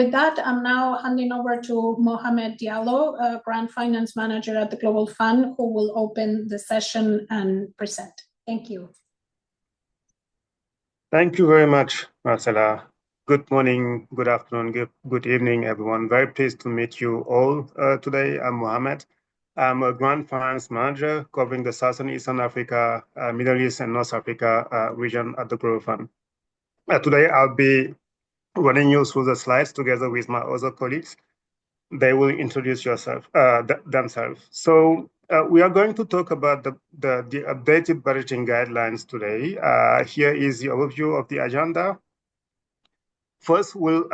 With that, I'm now handing over to Mohamed Diallo, Grant Finance Manager at the Global Fund, who will open the session and present. Thank you. Thank you very much, Marcela. Good morning, good afternoon, good evening, everyone. Very pleased to meet you all today. I'm Mohamed. I'm a Grant Finance Manager covering the Southern Eastern Africa, Middle East, and North Africa region at the Global Fund. Today, I'll be running you through the slides together with my other colleagues. They will introduce themselves. So we are going to talk about the updated budgeting guidelines today. Here is the overview of the agenda. First, we'll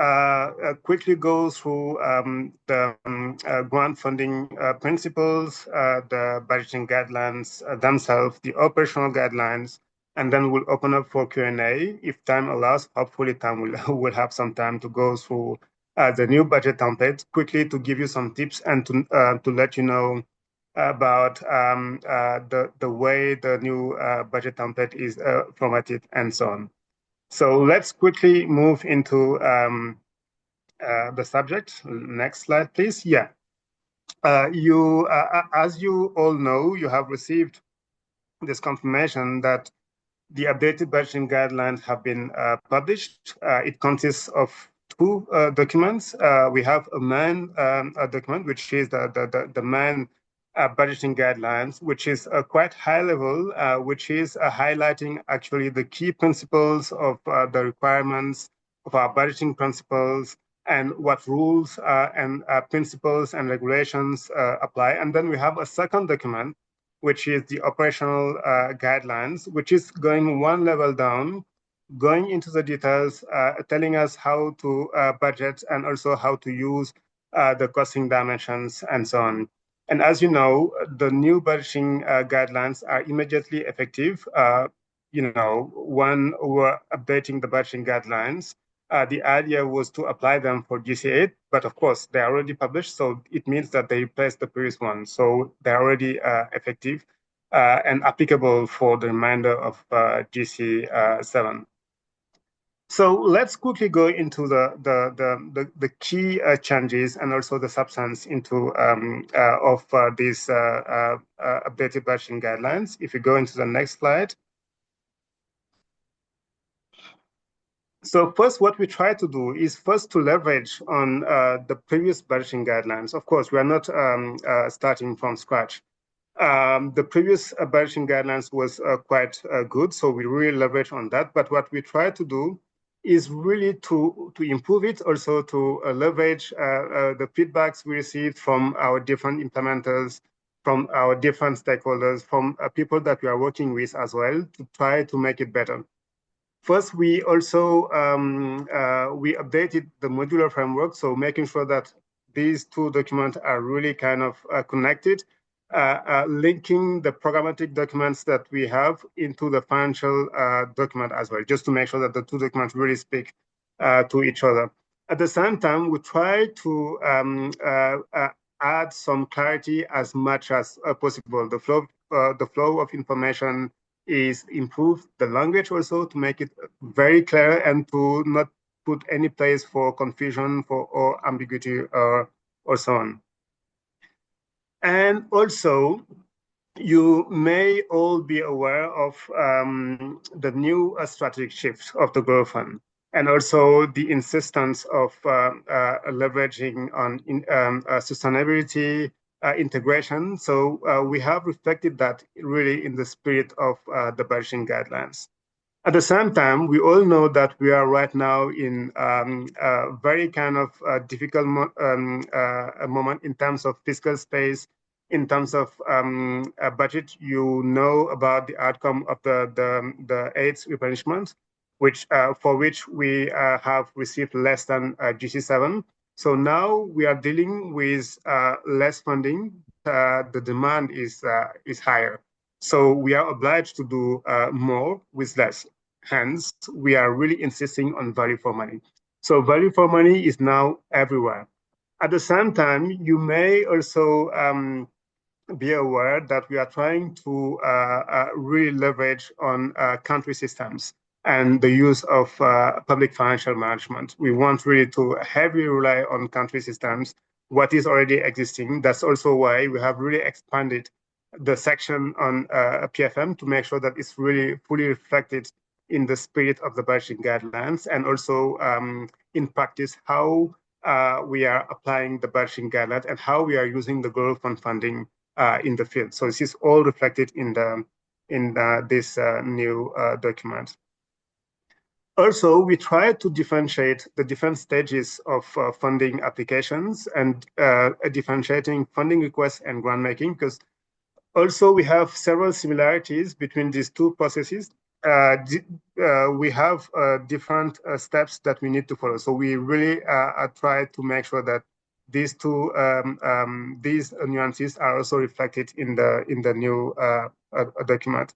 quickly go through the grant funding principles, the budgeting guidelines themselves, the operational guidelines, and then we'll open up for Q&A. If time allows, hopefully time will have some time to go through the new budget template quickly to give you some tips and to let you know about the way the new budget template is formatted and so on. So let's quickly move into the subject. Next slide, please. Yeah. As you all know, you have received this confirmation that the updated budgeting guidelines have been published. It consists of two documents. We have a main document, which is the main budgeting guidelines, which is quite high level, which is highlighting actually the key principles of the requirements of our budgeting principles and what rules and principles and regulations apply. And then we have a second document, which is the operational guidelines, which is going one level down, going into the details, telling us how to budget and also how to use the costing dimensions and so on. And as you know, the new budgeting guidelines are immediately effective. When we're updating the budgeting guidelines, the idea was to apply them for GC8, but of course, they're already published, so it means that they replaced the previous one. So they're already effective and applicable for the remainder of GC7. So let's quickly go into the key changes and also the substance into of these updated budgeting guidelines. If you go into the next slide. So first, what we try to do is first to leverage on the previous budgeting guidelines. Of course, we are not starting from scratch. The previous budgeting guidelines was quite good, so we really leverage on that. But what we try to do is really to improve it, also to leverage the feedbacks we received from our different implementers, from our different stakeholders, from people that we are working with as well, to try to make it better. First, we also we updated the modular framework, so making sure that these two documents are really kind of connected, linking the programmatic documents that we have into the financial document as well, just to make sure that the two documents really speak to each other. At the same time, we try to add some clarity as much as possible. The flow of information is improved, the language also to make it very clear and to not put any place for confusion or ambiguity or so on. And also, you may all be aware of the new strategic shift of the Global Fund, and also the insistence of leveraging on sustainability, integration. So we have reflected that really in the spirit of the budgeting guidelines. At the same time, we all know that we are right now in a very kind of difficult moment in terms of fiscal space, in terms of a budget. You know about the outcome of the AIDS replenishment, which for which we have received less than GC7. So now we are dealing with less funding. The demand is higher. So we are obliged to do more with less. Hence, we are really insisting on value for money. So value for money is now everywhere. At the same time, you may also be aware that we are trying to really leverage on country systems. and the use of public financial management. We want really to heavily rely on country systems, what is already existing. That's also why we have really expanded the section on PFM to make sure that it's really fully reflected in the spirit of the budgeting guidelines, and also in practice how we are applying the budgeting guidelines and how we are using the global fund funding in the field. So this is all reflected in this new document. Also, we try to differentiate the different stages of funding applications and differentiating funding requests and grant making, because also we have several similarities between these two processes. We have different steps that we need to follow. So we really try to make sure that these two these nuances are also reflected in the new document.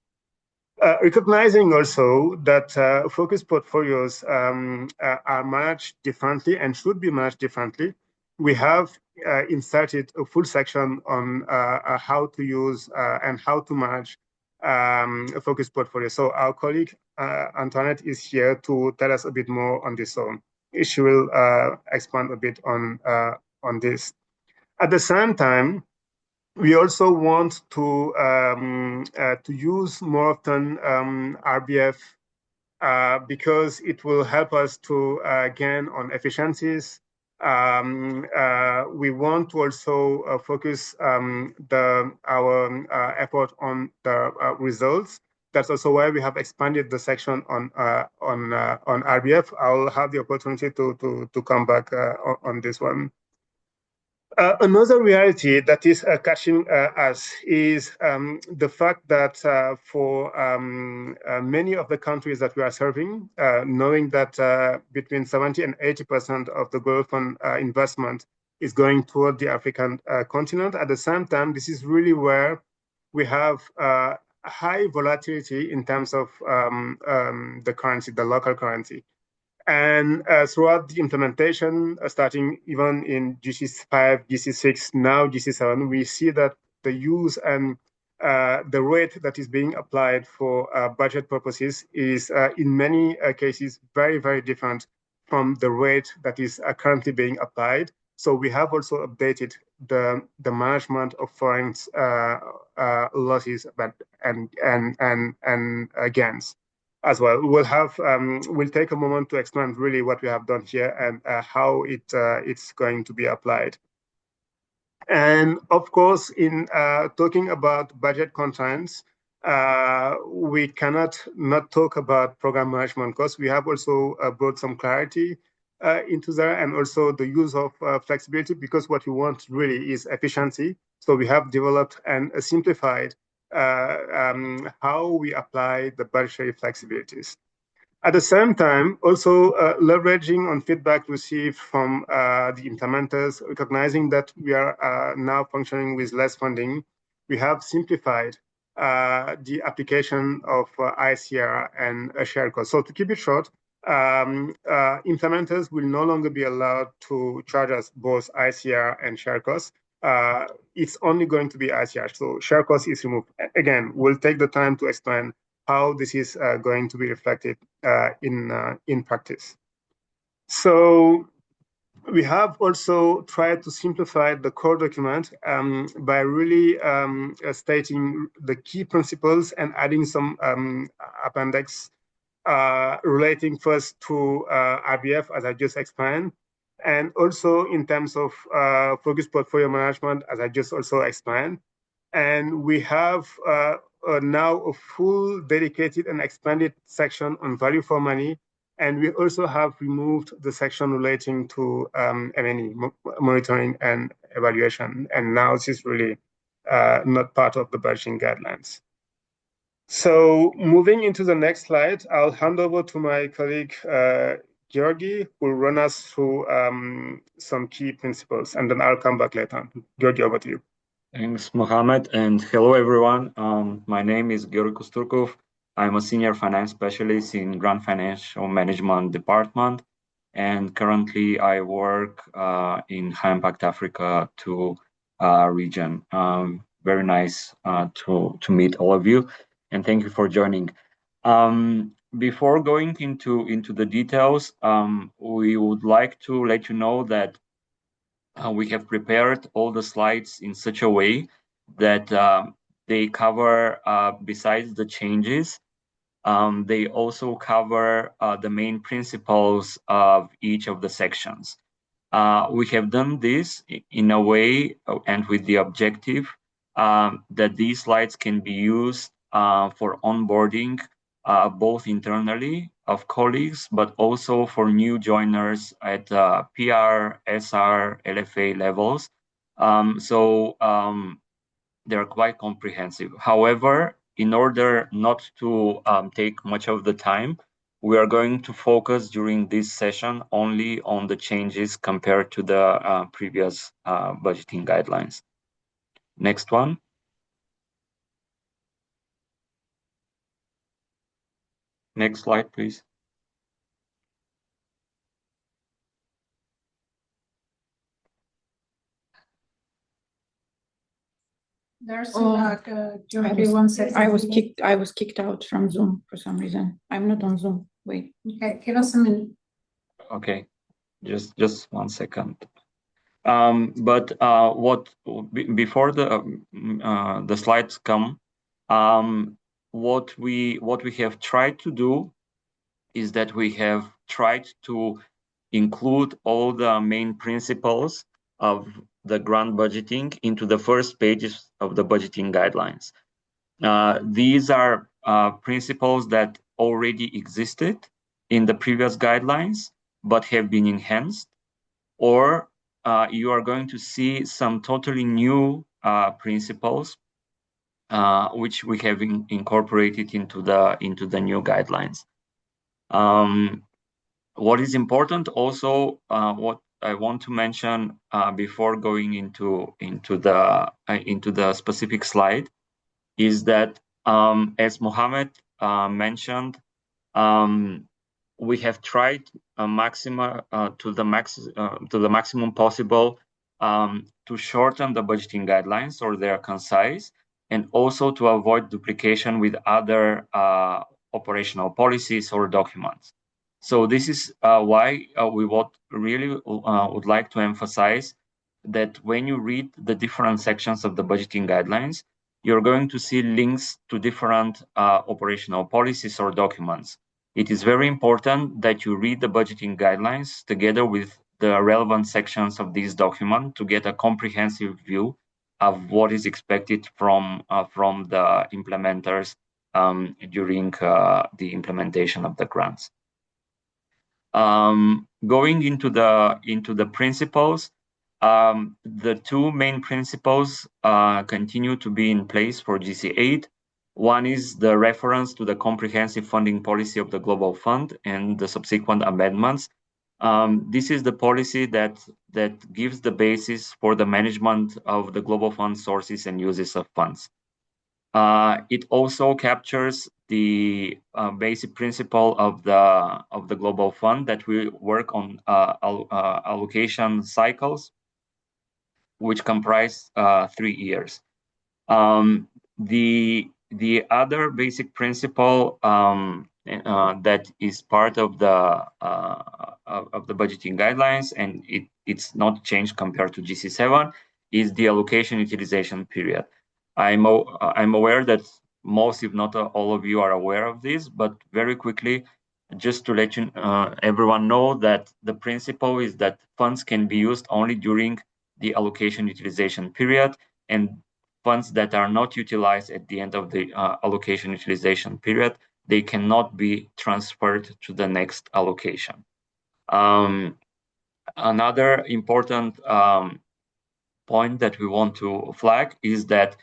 Recognizing also that focus portfolios are managed differently and should be managed differently, we have inserted a full section on how to use and how to manage a focus portfolio. So our colleague Antoinette is here to tell us a bit more on this. So she will expand a bit on this. At the same time, we also want to use more often RBF because it will help us to gain on efficiencies. We want to also focus our effort on the results. That's also why we have expanded the section on RBF. I'll have the opportunity to come back on this one. Another reality that is catching us is the fact that for many of the countries that we are serving, knowing that between 70 and 80% of the global fund investment is going toward the African continent, at the same time, this is really where we have high volatility in terms of the currency, the local currency. And throughout the implementation, starting even in GC5, GC6, now GC7, we see that the use and the rate that is being applied for budget purposes is in many cases very, very different from the rate that is currently being applied. So we have also updated the management of foreign losses and gains as well. We'll take a moment to explain really what we have done here and how it's going to be applied. And of course, in talking about budget constraints, we cannot not talk about program management costs. We have also brought some clarity into there, and also the use of flexibility, because what we want really is efficiency. So we have developed and simplified how we apply the budgetary flexibilities. At the same time, also leveraging on feedback received from the implementers, recognizing that we are now functioning with less funding, we have simplified the application of ICR and a shared cost. So to keep it short, implementers will no longer be allowed to charge us both ICR and shared costs. It's only going to be ICR, so share cost is removed. Again, we'll take the time to explain how this is going to be reflected in practice. So we have also tried to simplify the core document by really stating the key principles and adding some appendix relating first to RBF, as I just explained, and also in terms of focus portfolio management, as I just also explained. And we have now a full dedicated and expanded section on value for money. And we also have removed the section relating to M&E, monitoring and evaluation. And now this is really not part of the budgeting guidelines. So moving into the next slide, I'll hand over to my colleague, Georgi, who will run us through some key principles, and then I'll come back later. Georgi, over to you. Thanks, Mohammed, and hello, everyone. My name is Georgi Kusturkov. I'm a senior finance specialist in Grant Financial Management Department, and currently I work in High Impact Africa 2 region. Very nice to meet all of you, and thank you for joining. before going into the details, we would like to let you know that we have prepared all the slides in such a way that they cover, besides the changes, they also cover the main principles of each of the sections. We have done this in a way and with the objective that these slides can be used for onboarding both internally of colleagues, but also for new joiners at PR, SR, LFA levels. They're quite comprehensive. However, in order not to take much of the time, we are going to focus during this session only on the changes compared to the previous budgeting guidelines. Next one. Next slide, please. There's I was kicked out from Zoom for some reason. I'm not on Zoom. Wait. Okay, give us a minute. Okay, just 1 second. Before the slides come, what we have tried to do is that we have tried to include all the main principles of the grant budgeting into the first pages of the budgeting guidelines. These are principles that already existed in the previous guidelines, but have been enhanced, or you are going to see some totally new principles which we have incorporated into the new guidelines. What is important also, what I want to mention before going into the specific slide, is that as Mohammed mentioned, we have tried to the maximum possible to shorten the budgeting guidelines so they are concise, and also to avoid duplication with other operational policies or documents. So this is why we would like to emphasize that when you read the different sections of the budgeting guidelines, you're going to see links to different operational policies or documents. It is very important that you read the budgeting guidelines together with the relevant sections of this document to get a comprehensive view of what is expected from the implementers during the implementation of the grants. Going into the principles, the two main principles continue to be in place for GC8. One is the reference to the comprehensive funding policy of the Global Fund and the subsequent amendments. This is the policy that gives the basis for the management of the Global Fund sources and uses of funds. It also captures the basic principle of the Global Fund that we work on allocation cycles, which comprise 3 years. The other basic principle that is part of the budgeting guidelines, and it's not changed compared to GC7, is the allocation utilization period. I'm aware that most, if not all of you, are aware of this, but very quickly, just to let everyone know that the principle is that funds can be used only during the allocation utilization period, and funds that are not utilized at the end of the allocation utilization period, they cannot be transferred to the next allocation. Another important point that we want to flag is that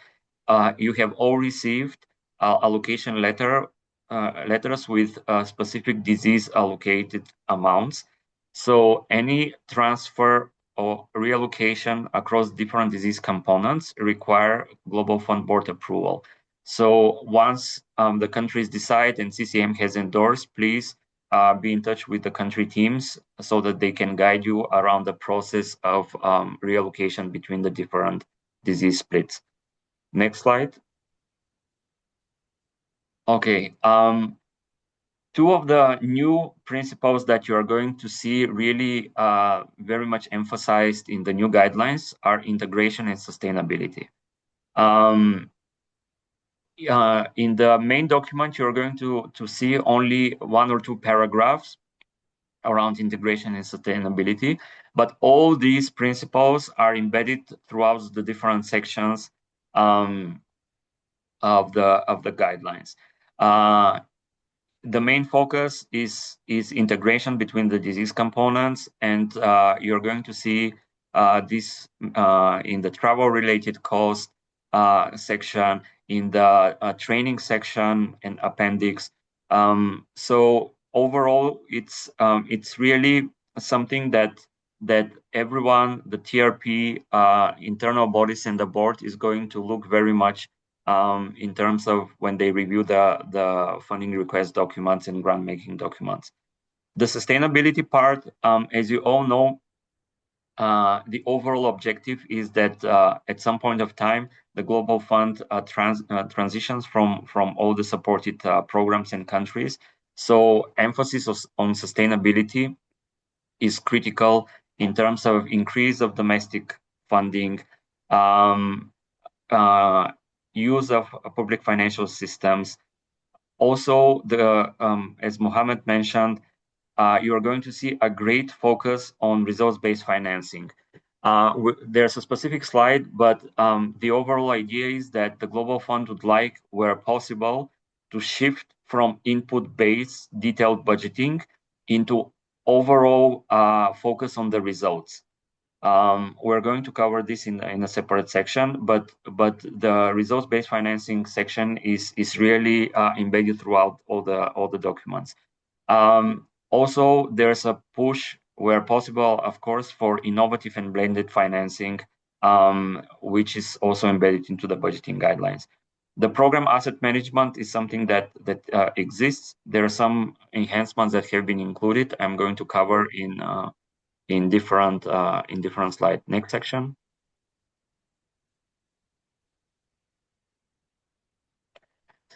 you have all received allocation letters with specific disease allocated amounts. So any transfer or reallocation across different disease components require Global Fund Board approval. So once the countries decide and CCM has endorsed, please be in touch with the country teams so that they can guide you around the process of reallocation between the different disease splits. Next slide. Okay. Two of the new principles that you are going to see really very much emphasized in the new guidelines are integration and sustainability. In the main document, you're going to see only 1 or 2 paragraphs around integration and sustainability, but all these principles are embedded throughout the different sections of the guidelines. The main focus is integration between the disease components, and you're going to see this in the travel-related cost section, in the training section and appendix. So overall, it's really something that everyone, the TRP, internal bodies, and the board is going to look very much in terms of when they review the funding request documents and grant making documents. The sustainability part, as you all know, the overall objective is that at some point of time, the Global Fund transitions from all the supported programs and countries. So emphasis on sustainability is critical in terms of increase of domestic funding, use of public financial systems. Also, as Mohammed mentioned, you are going to see a great focus on results-based financing. There's a specific slide, but the overall idea is that the Global Fund would like, where possible, to shift from input-based detailed budgeting into overall focus on the results. We're going to cover this in a separate section, but the results-based financing section is really embedded throughout all the documents. Also, there's a push where possible, of course, for innovative and blended financing, which is also embedded into the budgeting guidelines. The program asset management is something that exists. There are some enhancements that have been included. I'm going to cover in different slides. Next section.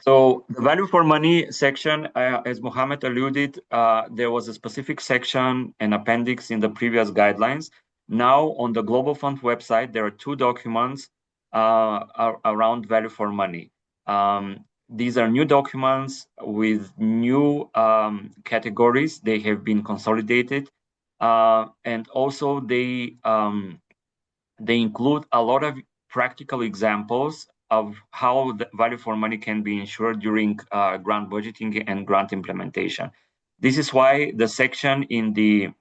So the value for money section, as Mohammed alluded, there was a specific section and appendix in the previous guidelines. Now on the Global Fund website, there are 2 documents around value for money. These are new documents with new categories. They have been consolidated. And also they include a lot of practical examples of how the value for money can be ensured during grant budgeting and grant implementation. This is why the section in the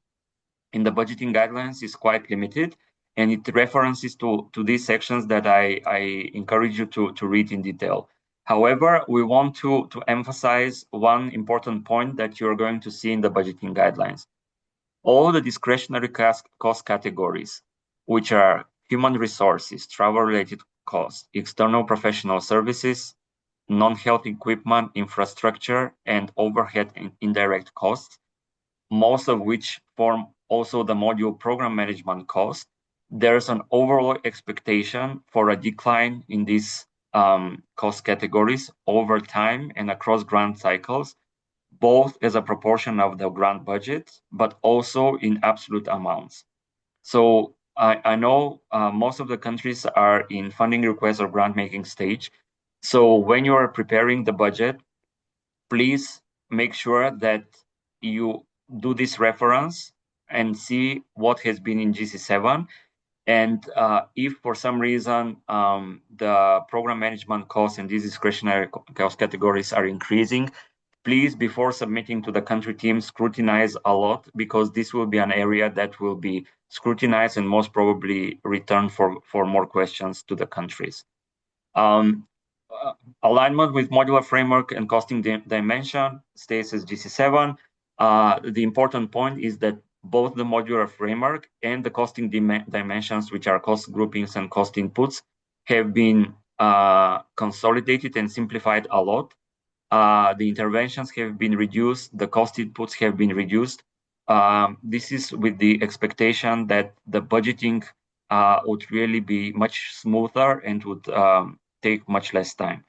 budgeting guidelines is quite limited, and it references to these sections that I encourage you to read in detail. However, we want to emphasize one important point that you're going to see in the budgeting guidelines. All the discretionary cost categories, which are human resources, travel-related costs, external professional services, non-health equipment, infrastructure, and overhead and indirect costs, most of which form also the module program management cost, there's an overall expectation for a decline in these cost categories over time and across grant cycles, both as a proportion of the grant budget, but also in absolute amounts. So I know most of the countries are in funding request or grant making stage. So when you are preparing the budget, please make sure that you do this reference and see what has been in GC7. And if for some reason the program management costs and these discretionary cost categories are increasing, please, before submitting to the country team, scrutinize a lot, because this will be an area that will be scrutinized and most probably return for more questions to the countries. Alignment with modular framework and costing dimension stays as GC7. The important point is that both the modular framework and the costing dimensions, which are cost groupings and cost inputs, have been consolidated and simplified a lot. The interventions have been reduced, the cost inputs have been reduced. This is with the expectation that the budgeting would really be much smoother and would take much less time.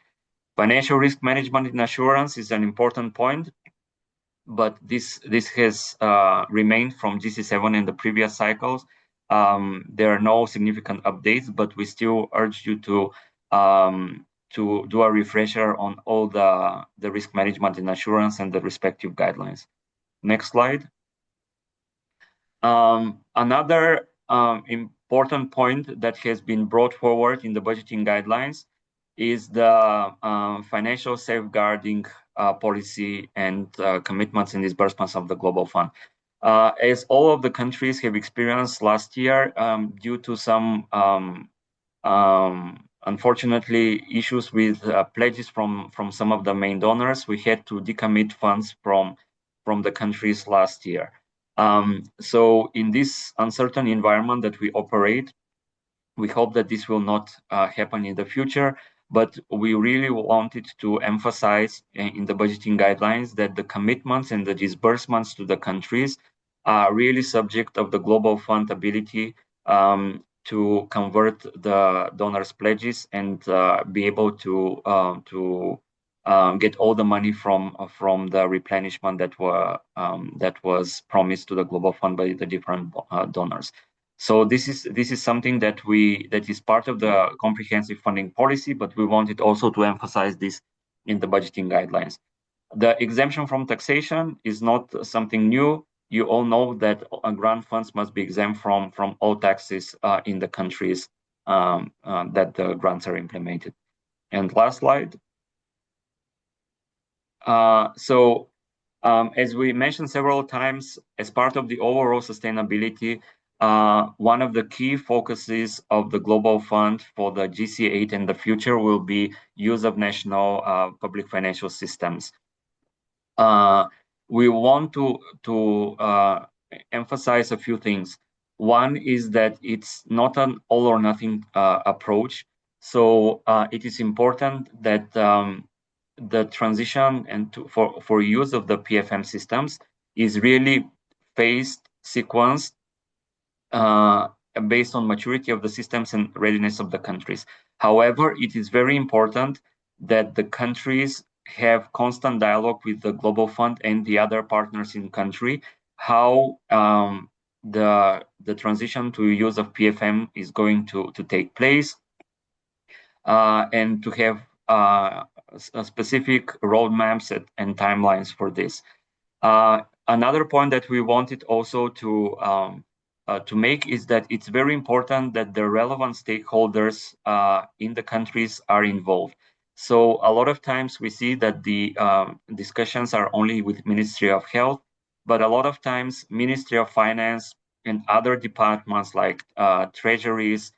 Financial risk management and assurance is an important point. but this has remained from GC7 in the previous cycles. There are no significant updates, but we still urge you to do a refresher on all the risk management and assurance and the respective guidelines. Next slide. Another important point that has been brought forward in the budgeting guidelines is the financial safeguarding policy and commitments and disbursements of the Global Fund. As all of the countries have experienced last year, due to some unfortunately issues with pledges from some of the main donors, we had to decommit funds from the countries last year. So in this uncertain environment that we operate, we hope that this will not happen in the future, but we really wanted to emphasize in the budgeting guidelines that the commitments and the disbursements to the countries are really subject of the Global Fund ability to convert the donors' pledges and be able to get all the money from the replenishment that was promised to the Global Fund by the different donors. So this is something that is part of the comprehensive funding policy, but we wanted also to emphasize this in the budgeting guidelines. The exemption from taxation is not something new. You all know that grant funds must be exempt from all taxes in the countries that the grants are implemented. And last slide. As we mentioned several times, as part of the overall sustainability, one of the key focuses of the Global Fund for the GC8 in the future will be use of national public financial systems. We want to emphasize a few things. One is that it's not an all or nothing approach. So it is important that the transition and for use of the PFM systems is really phased, sequenced, based on maturity of the systems and readiness of the countries. However, it is very important that the countries have constant dialogue with the Global Fund and the other partners in country, how the transition to use of PFM is going to take place, and to have specific roadmaps and timelines for this. Another point that we wanted also to make is that it's very important that the relevant stakeholders in the countries are involved. So a lot of times we see that the discussions are only with Ministry of Health, but a lot of times Ministry of Finance and other departments like treasuries,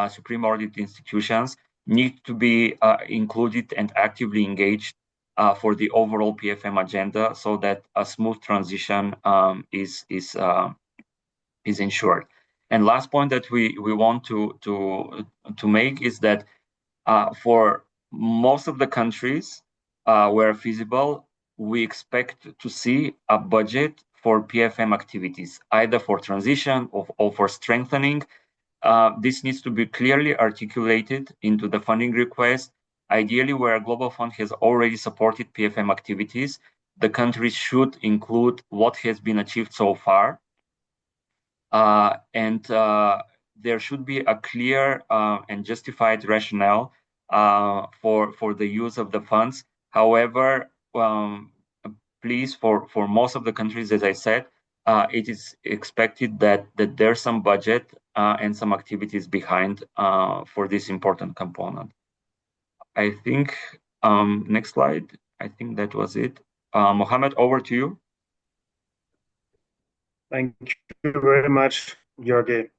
supreme audit institutions need to be included and actively engaged for the overall PFM agenda, so that a smooth transition is ensured. And last point that we want to make is that for most of the countries where feasible, we expect to see a budget for PFM activities, either for transition or for strengthening. This needs to be clearly articulated into the funding request. Ideally, where a Global Fund has already supported PFM activities, the countries should include what has been achieved so far. And there should be a clear and justified rationale for the use of the funds. However, please, for most of the countries, as I said, it is expected that there's some budget and some activities behind for this important component. I think, next slide, I think that was it. Mohammed, over to you. Thank you very much, Georgi.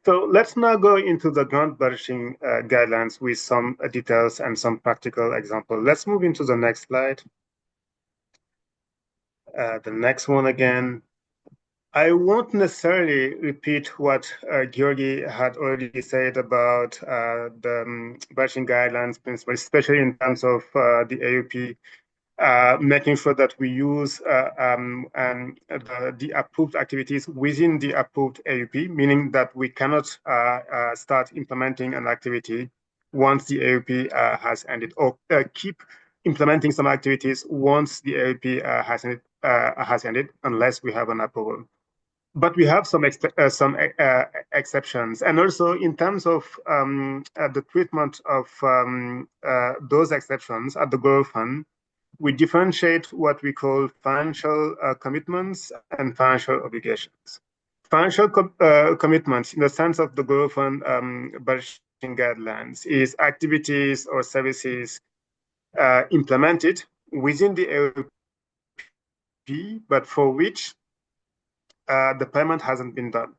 So let's now go into the grant budgeting guidelines with some details and some practical examples. Let's move into the next slide. The next one again. I won't necessarily repeat what Georgi had already said about the budgeting guidelines principles, especially in terms of the AUP, making sure that we use the approved activities within the approved AUP, meaning that we cannot start implementing an activity once the AUP has ended, or keep implementing some activities once the AOP has ended, unless we have an approval. But we have some exceptions, and also in terms of the treatment of those exceptions at the Global Fund, we differentiate what we call financial commitments and financial obligations. Financial commitments, in the sense of the Global Fund budgeting guidelines, is activities or services implemented within the AOP, but for which the payment hasn't been done.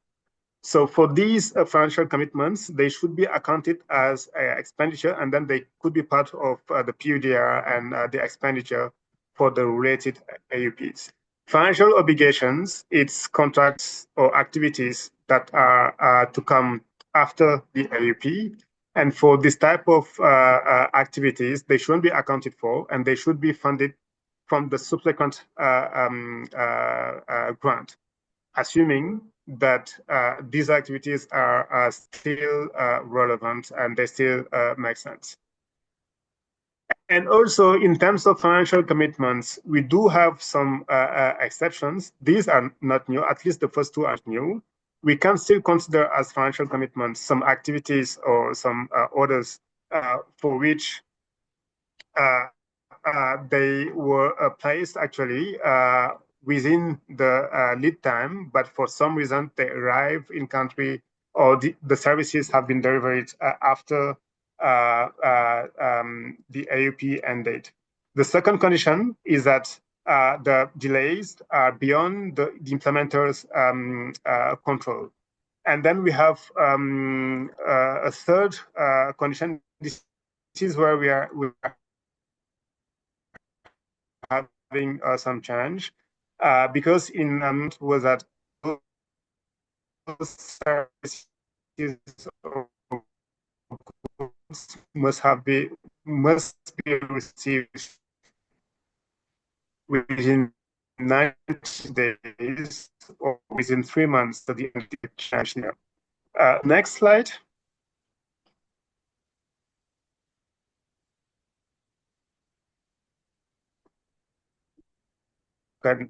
So for these financial commitments, they should be accounted as expenditure, and then they could be part of the PUDR and the expenditure for the related AUPs. Financial obligations, it's contracts or activities that are to come after the AUP. And for this type of activities, they shouldn't be accounted for, and they should be funded from the subsequent grant, assuming that these activities are still relevant and they still make sense. And also, in terms of financial commitments, we do have some exceptions. These are not new, at least the first two are new. We can still consider as financial commitments some activities or some orders for which they were placed actually within the lead time, but for some reason they arrive in country or the services have been delivered after the AUP end date. The second condition is that the delays are beyond the implementer's control. And then we have a third condition. This is where we are having some change. Because in was that services must be received within 90 days or within 3 months to the end of the change there. Next slide.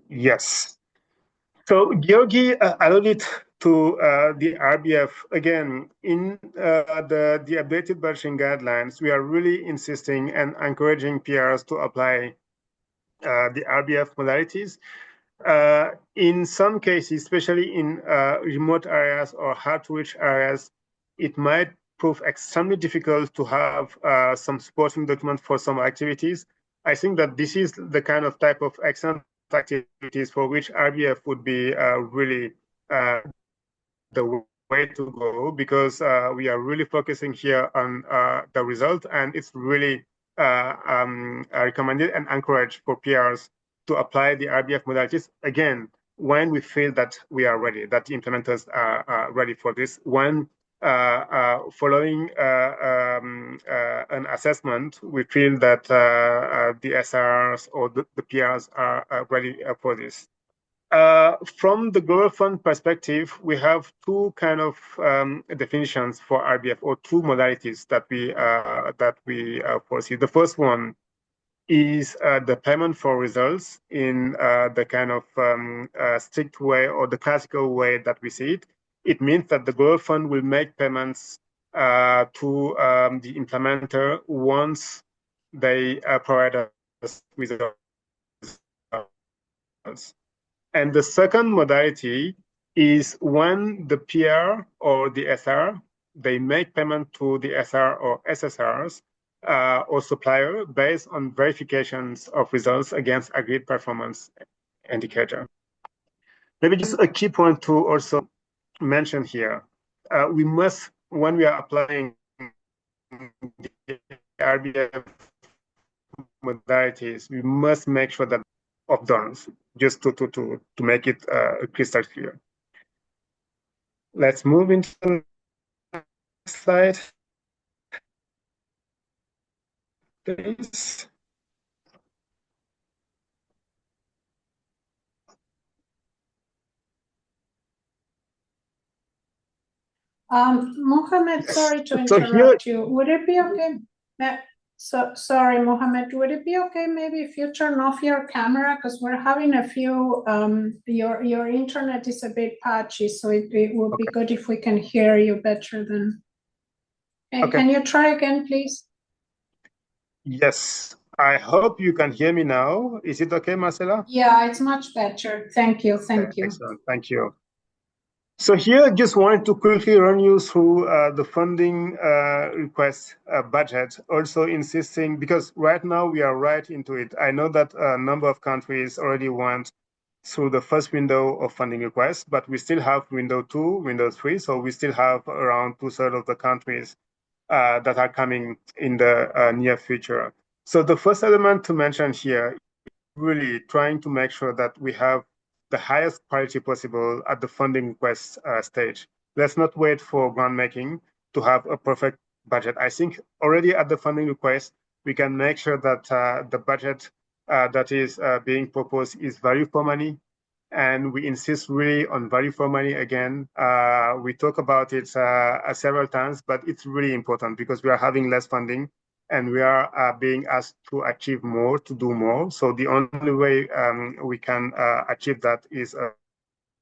Yes. So Georgi alluded to the RBF. Again, in the updated budgeting guidelines, we are really insisting and encouraging PRs to apply the RBF modalities. In some cases, especially in remote areas or hard-to-reach areas, it might prove extremely difficult to have some supporting document for some activities. I think that this is the kind of type of excellent activities for which RBF would be really the way to go, because we are really focusing here on the result, and it's really recommended and encouraged for PRs to apply the RBF modalities, again, when we feel that we are ready, that the implementers are ready for this. When following an assessment, we feel that the SRs or the PRs are ready for this. From the Global Fund perspective, we have two kind of definitions for RBF, or two modalities that we foresee. The first one is the payment for results in the kind of strict way or the classical way that we see it. It means that the Global Fund will make payments to the implementer once they provide us with results. And the second modality is when the PR or the SR, they make payment to the SR or SSRs or supplier based on verifications of results against agreed performance indicator. Maybe just a key point to also mention here. We must, when we are applying the RBF modalities, we must make sure that of donors, just to make it crystal clear. Let's move into the next slide, please. Mohammed, sorry to interrupt you. Would it be okay? So sorry, Mohammed, would it be okay maybe if you turn off your camera, because we're having a few your internet is a bit patchy, so it would be good if we can hear you better then. And Okay. can you try again, please? Yes, I hope you can hear me now. Is it okay, Marcela? Yeah, it's much better. Thank you. Thank you. Excellent. Thank you. So here, I just wanted to quickly run you through the funding request budget, also insisting, because right now we are right into it. I know that a number of countries already went through the first window of funding requests, but we still have window 2, window 3, so we still have around 2/3 of the countries that are coming in the near future. So the first element to mention here, really trying to make sure that we have the highest priority possible at the funding request stage. Let's not wait for grant making to have a perfect budget. I think already at the funding request, we can make sure that the budget that is being proposed is value for money. And we insist really on value for money again. We talk about it several times, but it's really important because we are having less funding and we are being asked to achieve more, to do more. So the only way we can achieve that is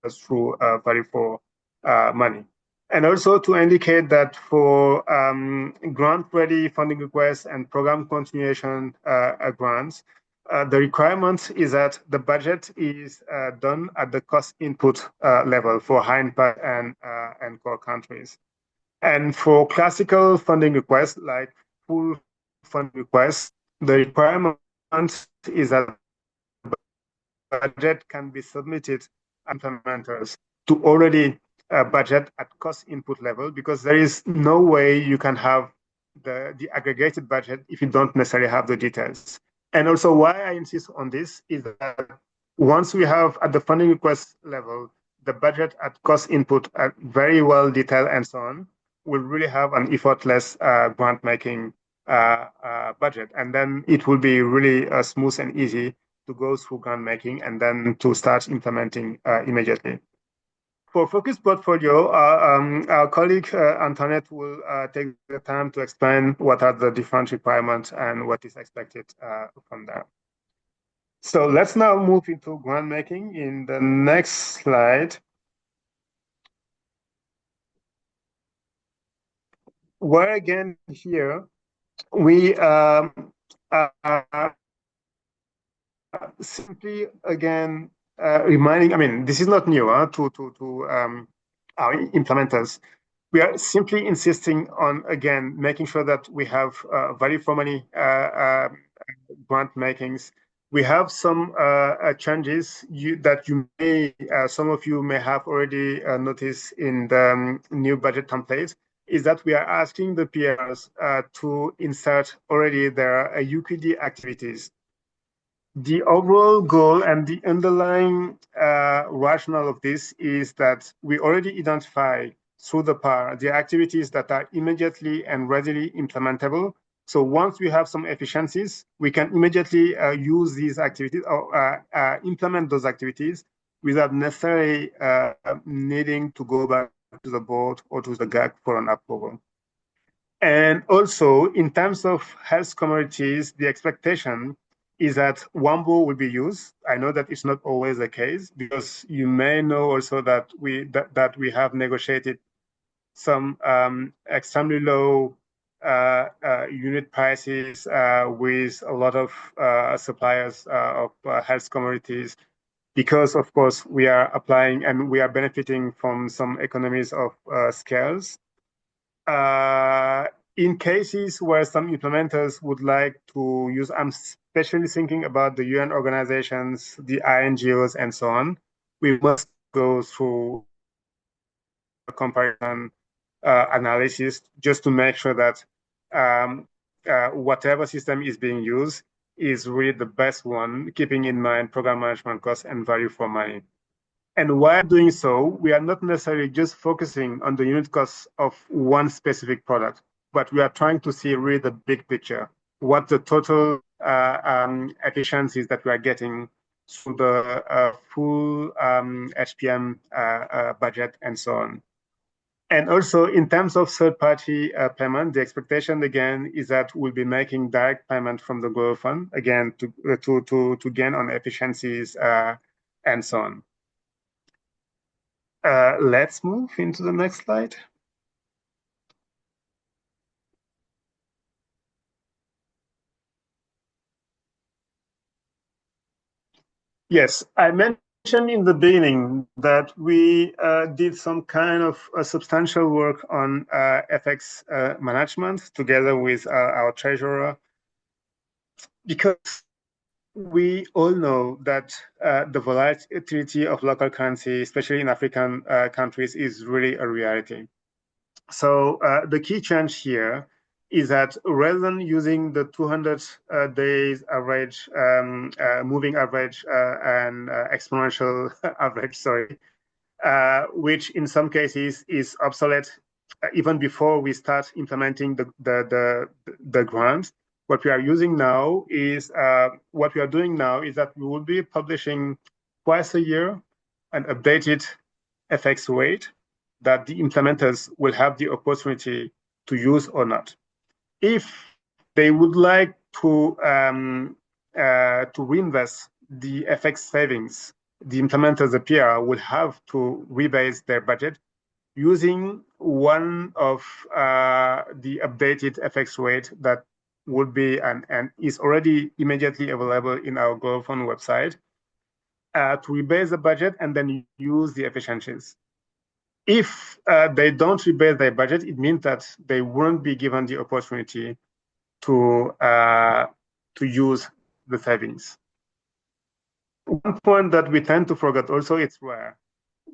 through value for money. And also to indicate that for grant-ready funding requests and program continuation grants, the requirement is that the budget is done at the cost input level for high impact and core countries. And for classical funding requests, like full funding requests, the requirement is that the budget can be submitted to implementers to already budget at cost input level, because there is no way you can have the aggregated budget if you don't necessarily have the details. And also why I insist on this is that once we have at the funding request level, the budget at cost input are very well detailed and so on, we'll really have an effortless grant making budget. And then it will be really smooth and easy to go through grant making and then to start implementing immediately. For focus portfolio, our colleague Antoinette will take the time to explain what are the different requirements and what is expected from there. So let's now move into grant making in the next slide. Where again here, we simply again reminding, I mean, this is not new to our implementers. We are simply insisting on, again, making sure that we have value for money grant makings. We have some changes that you may, some of you may have already noticed in the new budget template, is that we are asking the peers to insert already their UQD activities. The overall goal and the underlying rationale of this is that we already identify through the PAR the activities that are immediately and readily implementable. So once we have some efficiencies, we can immediately use these activities or implement those activities without necessarily needing to go back to the board or to the GAC for an approval. And also, in terms of health commodities, the expectation is that WAMBO will be used. I know that it's not always the case, because you may know also that we have negotiated some extremely low unit prices with a lot of suppliers of health commodities, because of course we are applying and we are benefiting from some economies of scales. In cases where some implementers would like to use, I'm especially thinking about the UN organizations, the INGOs, and so on, we must go through a comparison analysis just to make sure that whatever system is being used is really the best one, keeping in mind program management costs and value for money. And while doing so, we are not necessarily just focusing on the unit costs of one specific product, but we are trying to see really the big picture, what the total efficiencies that we are getting through the full HPM budget and so on. And also in terms of third-party payment, the expectation again is that we'll be making direct payment from the Growth Fund again to gain on efficiencies and so on. Let's move into the next slide. Yes, I mentioned in the beginning that we did some kind of substantial work on FX management together with our treasurer, because we all know that the volatility of local currency, especially in African countries, is really a reality. So the key change here is that rather than using the 200 days average, moving average and exponential average, sorry, which in some cases is obsolete even before we start implementing the grant. What we are using now is, what we are doing now is that we will be publishing twice a year an updated FX rate that the implementers will have the opportunity to use or not. If they would like to reinvest the FX savings, the implementers, the PR, will have to rebase their budget using one of the updated FX rate that would be and is already immediately available in our Growth Fund website, to rebase the budget and then use the efficiencies. If they don't rebase their budget, it means that they won't be given the opportunity to use the savings. One point that we tend to forget also, it's rare.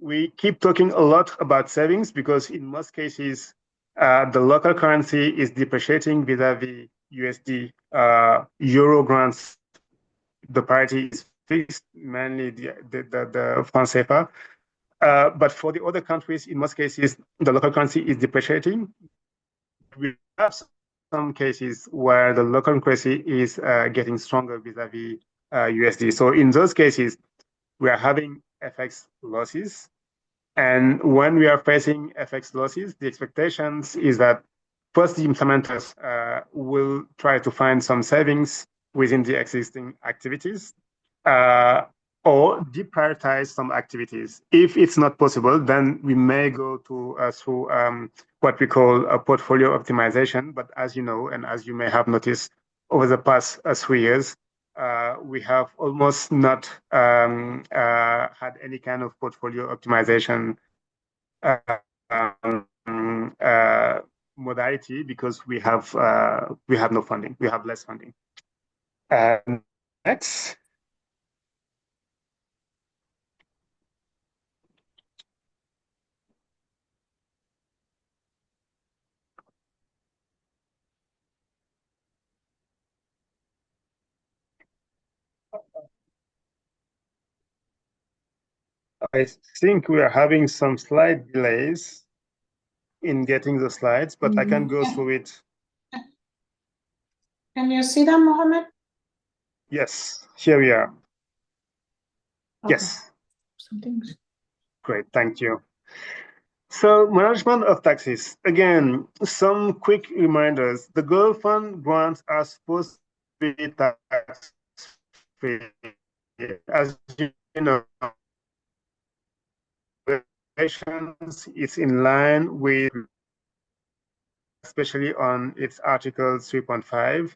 We keep talking a lot about savings because in most cases, the local currency is depreciating vis-a-vis USD. Euro grants, the parity is fixed, mainly the franc CFA. But for the other countries, in most cases, the local currency is depreciating. We have some cases where the local currency is getting stronger vis-a-vis USD. So in those cases, we are having FX losses. And when we are facing FX losses, the expectations is that first the implementers will try to find some savings within the existing activities, or deprioritize some activities. If it's not possible, then we may go to through what we call a portfolio optimization. But as you know, and as you may have noticed over the past 3 years, we have almost not had any kind of portfolio optimization modality because we have no funding. We have less funding. Next. I think we are having some slide delays in getting the slides, but I can go through it. Can you see them, Mohammed? Yes, here we are. Okay. Yes. Something's Great, thank you. So management of taxes. Again, some quick reminders. The Growth Fund grants are supposed to be tax-free. As you know, it's in line with, especially on its Article 3.5.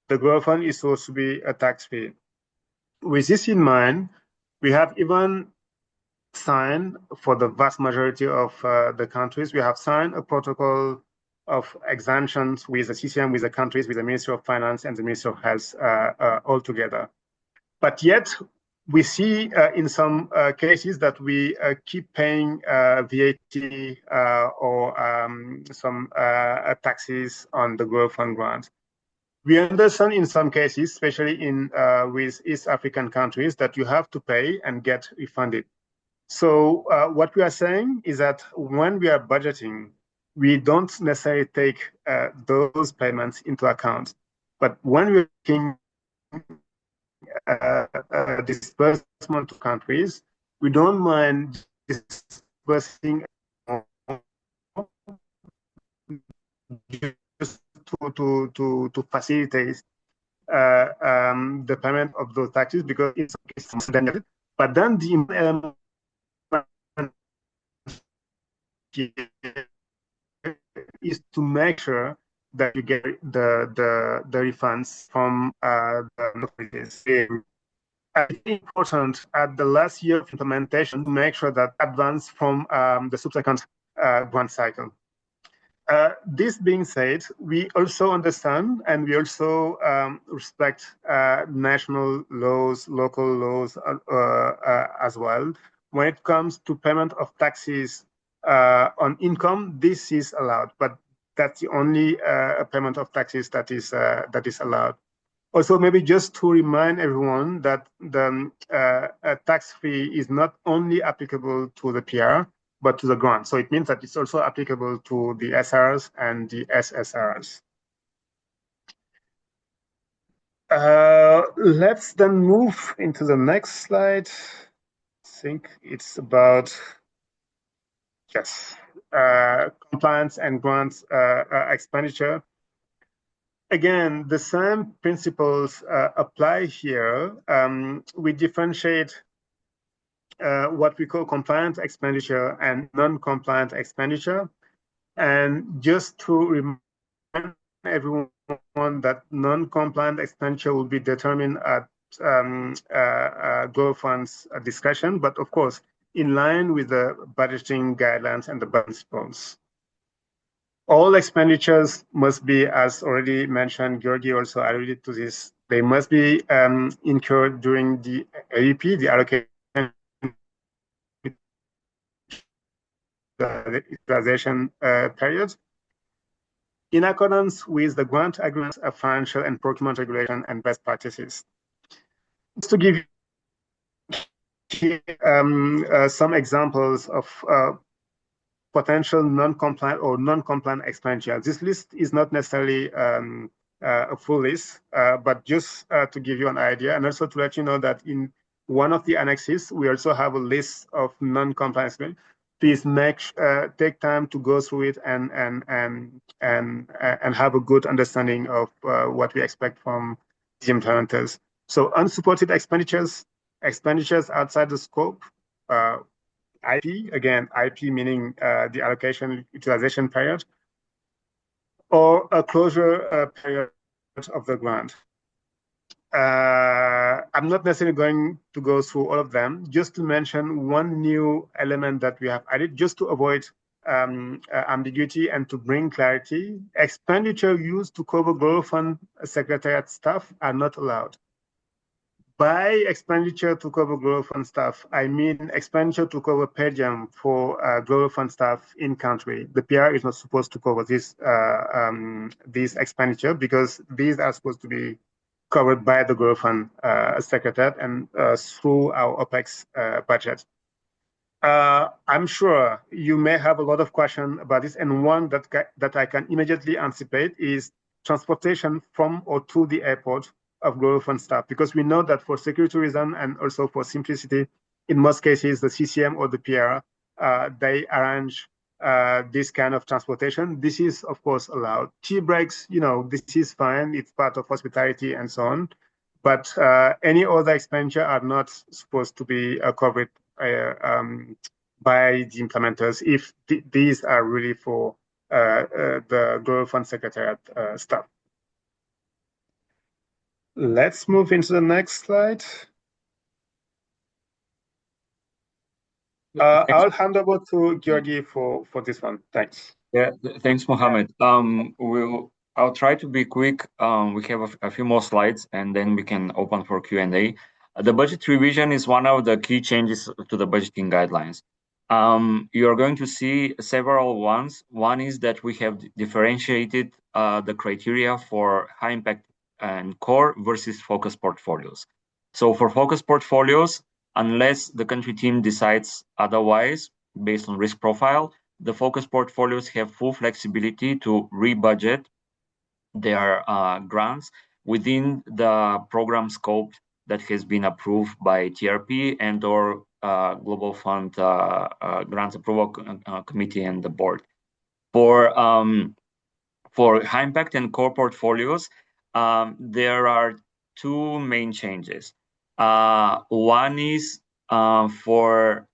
The Growth Fund is supposed to be a tax-free. With this in mind, we have even signed, for the vast majority of the countries, we have signed a protocol of exemptions with the CCM, with the countries, with the Ministry of Finance and the Ministry of Health all together. But yet, we see in some cases that we keep paying VAT or some taxes on the Growth Fund grant. We understand in some cases, especially in with East African countries, that you have to pay and get refunded. So what we are saying is that when we are budgeting, we don't necessarily take those payments into account. But when we're making disbursement to countries, we don't mind disbursing just to facilitate the payment of those taxes, because in some cases more than needed. But then the element is to make sure that you get the refunds from the authorities. It's important at the last year of implementation to make sure that advance from the subsequent grant cycle. This being said, we also understand and we also respect national laws, local laws as well. When it comes to payment of taxes on income, this is allowed, but that's the only payment of taxes that is allowed. Also, maybe just to remind everyone that the tax fee is not only applicable to the PR, but to the grant. So it means that it's also applicable to the SRs and the SSRs. Let's then move into the next slide. I think it's about, yes, compliance and grants expenditure. Again, the same principles apply here. We differentiate what we call compliant expenditure and non-compliant expenditure. And just to remind everyone that non-compliant expenditure will be determined at Global Fund's discretion, but of course, in line with the budgeting guidelines and the principles. All expenditures must be, as already mentioned, Georgi also alluded to this, they must be incurred during the AUP, the allocation the utilization period, in accordance with the grant agreements of financial and procurement regulation and best practices. Just to give you some examples of potential non-compliant or non-compliant expenditure. This list is not necessarily a full list, but just to give you an idea, and also to let you know that in one of the annexes, we also have a list of non-compliant expenditure. Please take time to go through it and have a good understanding of what we expect from the implementers. So unsupported expenditures outside the scope, IP, again, IP meaning the allocation utilization period, or a closure period of the grant. I'm not necessarily going to go through all of them, just to mention one new element that we have added, just to avoid ambiguity and to bring clarity. Expenditure used to cover Global Fund Secretariat staff are not allowed. By expenditure to cover Global Fund staff, I mean expenditure to cover per diem for Global Fund staff in country. The PR is not supposed to cover this expenditure, because these are supposed to be covered by the Global Fund Secretariat and through our OPEX budget. I'm sure you may have a lot of questions about this, and one that I can immediately anticipate is transportation from or to the airport of Global Fund staff, because we know that for security reasons and also for simplicity, in most cases, the CCM or the PR, they arrange this kind of transportation. This is, of course, allowed. Tea breaks, this is fine. It's part of hospitality and so on. But any other expenditure are not supposed to be covered by the implementers if these are really for the Global Fund Secretariat staff. Let's move into the next slide. I'll hand over to Georgi for this one. Thanks. Yeah, thanks, Mohammed. I'll try to be quick. We have a few more slides, and then we can open for Q&A. The budget revision is one of the key changes to the budgeting guidelines. You're going to see several ones. One is that we have differentiated the criteria for high impact and core versus focus portfolios. So for focus portfolios, unless the country team decides otherwise, based on risk profile, the focus portfolios have full flexibility to rebudget their grants within the program scope that has been approved by TRP and or Global Fund Grants Approval Committee and the board. For For high impact and core portfolios, there are two main changes. One is for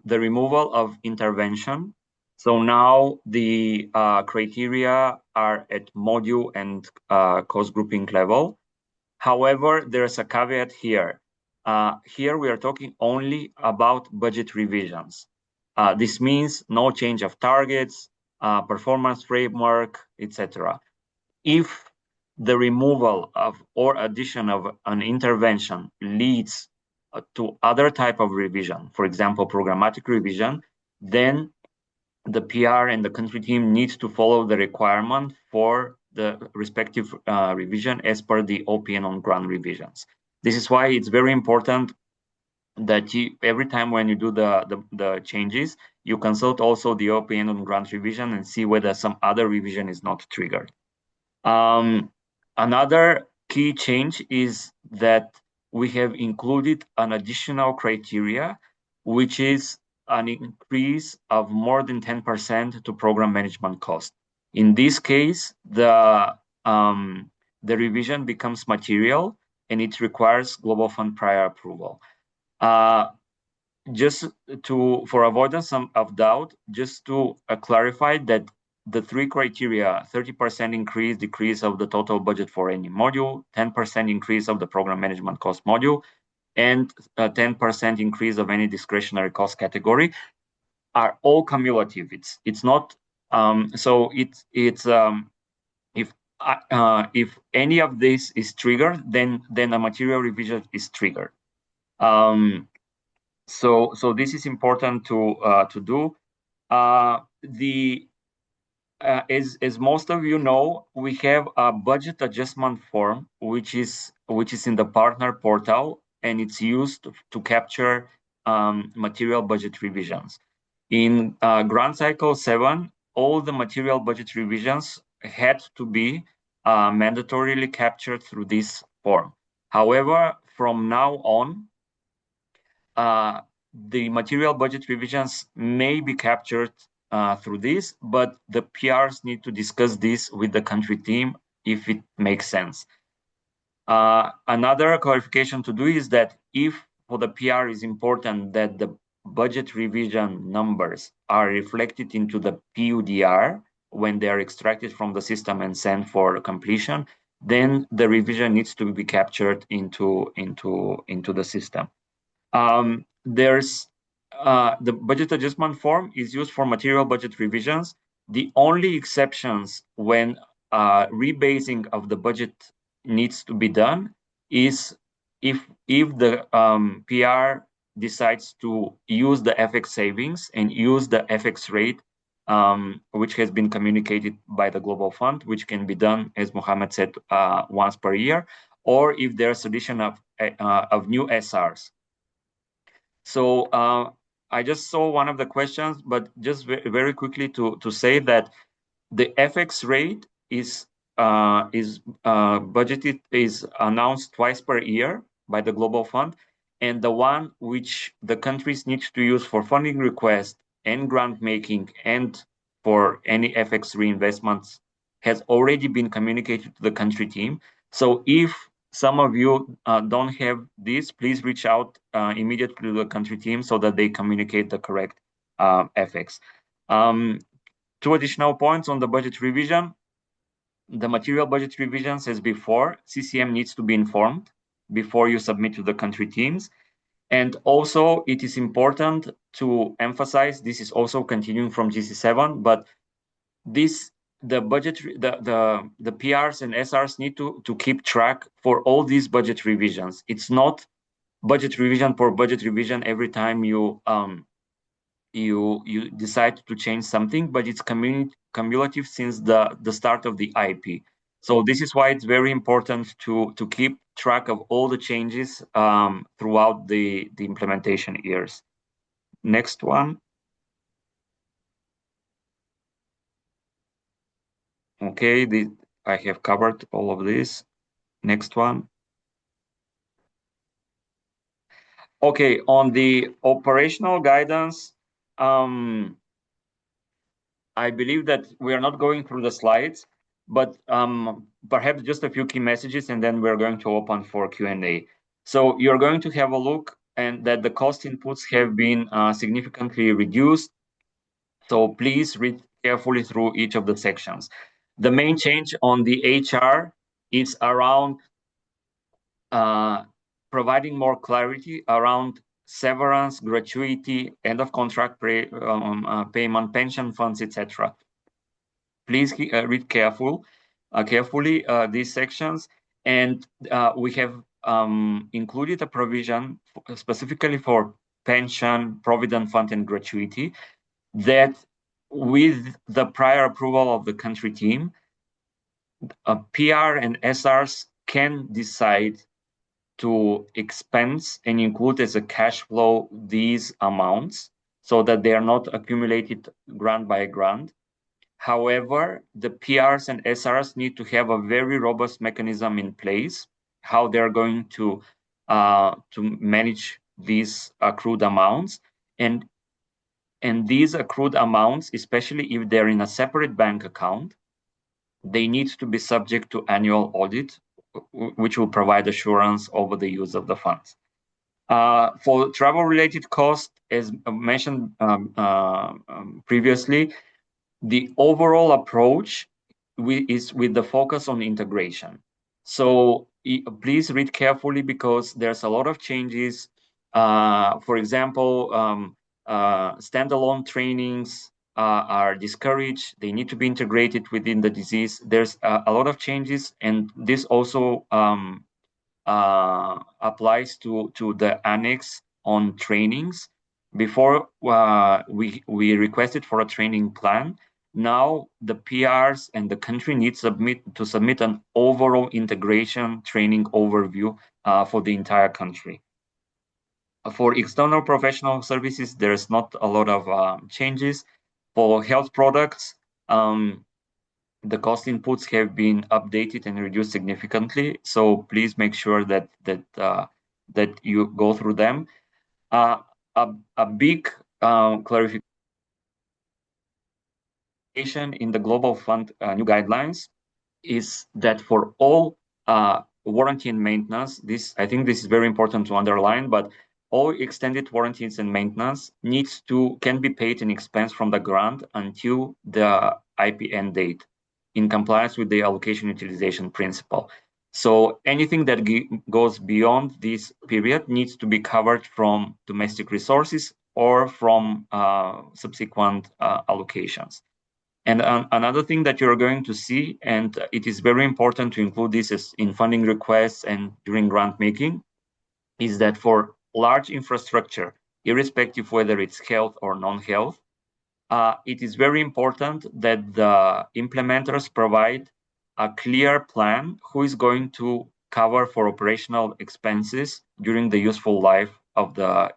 the removal of intervention. So now the criteria are at module and cost grouping level. However, there's a caveat here. Here we are talking only about budget revisions. This means no change of targets, performance framework, etc. If the removal of or addition of an intervention leads to other type of revision, for example, programmatic revision, then the PR and the country team needs to follow the requirement for the respective revision as per the OPN on ground revisions. This is why it's very important that every time when you do the changes, you consult also the OPN on ground revision and see whether some other revision is not triggered. Another key change is that we have included an additional criteria, which is an increase of more than 10% to program management cost. In this case, the revision becomes material and it requires Global Fund prior approval. Just for avoidance of doubt, just to clarify that the three criteria, 30% increase, decrease of the total budget for any module, 10% increase of the program management cost module, and a 10% increase of any discretionary cost category are all cumulative. It's not, so if any of this is triggered, then a material revision is triggered. So this is important to do. As most of you know, we have a budget adjustment form, which is in the partner portal, and it's used to capture material budget revisions. In grant cycle 7, all the material budget revisions had to be mandatorily captured through this form. However, from now on, the material budget revisions may be captured through this, but the PRs need to discuss this with the country team if it makes sense. Another clarification to do is that if for the PR is important that the budget revision numbers are reflected into the PUDR when they are extracted from the system and sent for completion, then the revision needs to be captured into the system. There's the budget adjustment form is used for material budget revisions. The only exceptions when rebasing of the budget needs to be done is if the PR decides to use the FX savings and use the FX rate, which has been communicated by the Global Fund, which can be done, as Mohammed said, once per year, or if there's addition of new SRs. So I just saw one of the questions, but just very quickly to say that the FX rate is budgeted, is announced twice per year by the Global Fund, and the one which the countries need to use for funding requests and grant making and for any FX reinvestments has already been communicated to the country team. So if some of you don't have this, please reach out immediately to the country team so that they communicate the correct FX. Two additional points on the budget revision. The material budget revisions, as before, CCM needs to be informed before you submit to the country teams. And also, it is important to emphasize, this is also continuing from GC7, but the budget, the PRs and SRs need to keep track for all these budget revisions. It's not budget revision for budget revision every time you decide to change something, but it's cumulative since the start of the IP. So this is why it's very important to keep track of all the changes throughout the implementation years. Next one. Okay, I have covered all of this. Next one. Okay, on the operational guidance, I believe that we are not going through the slides, but perhaps just a few key messages, and then we're going to open for Q&A. So you're going to have a look and that the cost inputs have been significantly reduced. So please read carefully through each of the sections. The main change on the HR is around providing more clarity around severance, gratuity, end of contract payment, pension funds, etc. Please read carefully these sections, and we have included a provision specifically for pension, provident fund, and gratuity that, with the prior approval of the country team, PR and SRs can decide to expense and include as a cash flow these amounts so that they are not accumulated grant by grant. However, the PRs and SRs need to have a very robust mechanism in place, how they're going to manage these accrued amounts. And these accrued amounts, especially if they're in a separate bank account, they need to be subject to annual audit, which will provide assurance over the use of the funds. For travel-related costs, as mentioned previously, the overall approach is with the focus on integration. So please read carefully because there's a lot of changes. For example, standalone trainings are discouraged. They need to be integrated within the disease. There's a lot of changes, and this also applies to the annex on trainings. Before we requested for a training plan. Now the PRs and the country needs to submit an overall integration training overview for the entire country. For external professional services, there's not a lot of changes. For health products, the cost inputs have been updated and reduced significantly. So please make sure that you go through them. A big clarification in the Global Fund new guidelines is that for all warranty and maintenance, I think this is very important to underline, but all extended warranties and maintenance can be paid in expense from the grant until the IP end date, in compliance with the allocation utilization principle. So anything that goes beyond this period needs to be covered from domestic resources or from subsequent allocations. And another thing that you're going to see, and it is very important to include this in funding requests and during grant making, is that for large infrastructure, irrespective whether it's health or non-health, it is very important that the implementers provide a clear plan who is going to cover for operational expenses during the useful life of the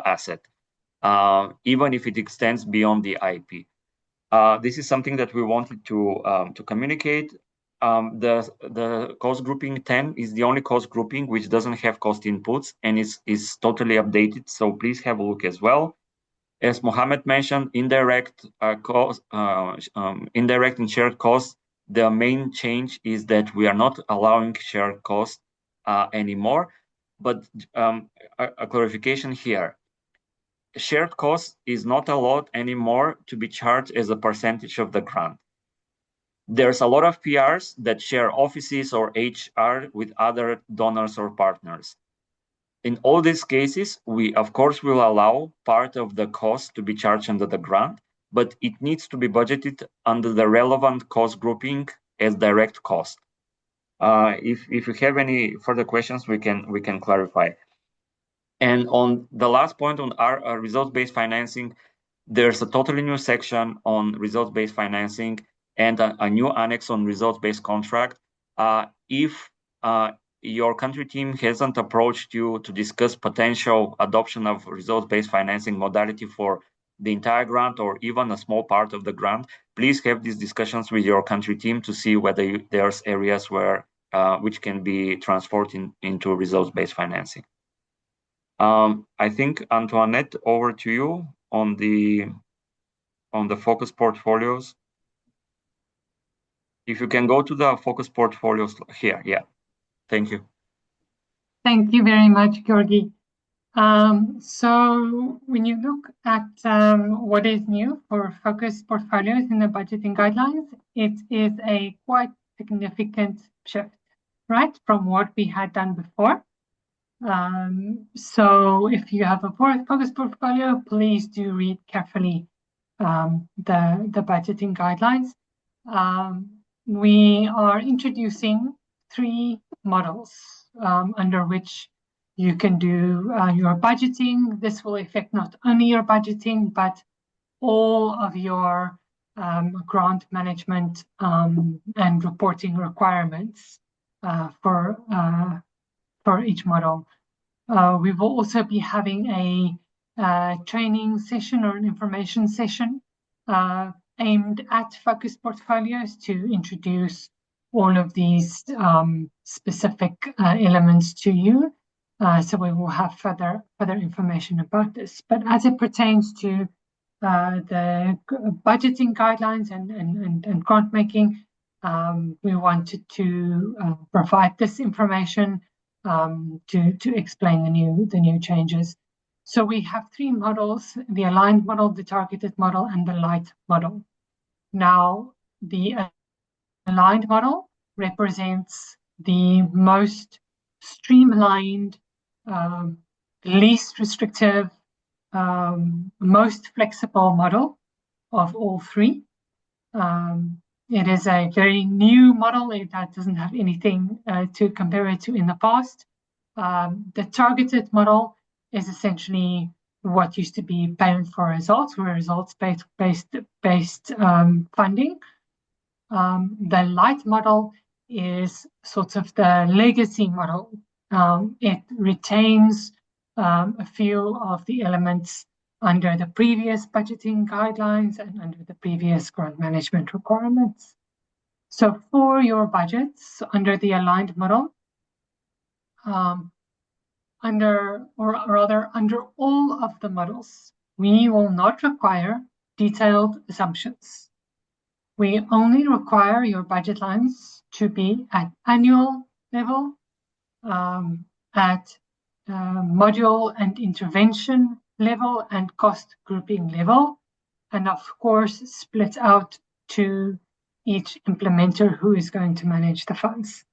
asset, even if it extends beyond the IP. This is something that we wanted to communicate. The cost grouping 10 is the only cost grouping which doesn't have cost inputs and is totally updated. So please have a look as well. As Mohammed mentioned, indirect and shared costs. The main change is that we are not allowing shared costs anymore. But a clarification here. Shared cost is not allowed anymore to be charged as a percentage of the grant. There's a lot of PRs that share offices or HR with other donors or partners. In all these cases, we of course will allow part of the cost to be charged under the grant, but it needs to be budgeted under the relevant cost grouping as direct cost. If you have any further questions, we can clarify. And on the last point on our results-based financing, there's a totally new section on results-based financing and a new annex on results-based contract. If your country team hasn't approached you to discuss potential adoption of results-based financing modality for the entire grant or even a small part of the grant, please have these discussions with your country team to see whether there's areas where which can be transferred into results-based financing. I think, Antoinette, over to you on the focus portfolios. If you can go to the focus portfolios here, yeah. Thank you. Thank you very much, Georgi. So when you look at what is new for focus portfolios in the budgeting guidelines, it is a quite significant shift, right, from what we had done before. So if you have a focus portfolio, please do read carefully the budgeting guidelines. We are introducing 3 models under which you can do your budgeting. This will affect not only your budgeting, but all of your grant management and reporting requirements for each model. We will also be having a training session or an information session aimed at focus portfolios to introduce all of these specific elements to you. So we will have further information about this. But as it pertains to the budgeting guidelines and grant making, we wanted to provide this information to explain the new changes. So we have 3 models: the aligned model, the targeted model, and the light model. Now, the aligned model represents the most streamlined, least restrictive, most flexible model of all 3. It is a very new model that doesn't have anything to compare it to in the past. The targeted model is essentially what used to be payment for results, or results-based funding. The light model is sort of the legacy model. It retains a few of the elements under the previous budgeting guidelines and under the previous grant management requirements. So for your budgets under the aligned model, under all of the models, we will not require detailed assumptions. We only require your budget lines to be at annual level, at module and intervention level, and cost grouping level, and of course split out to each implementer who is going to manage the funds.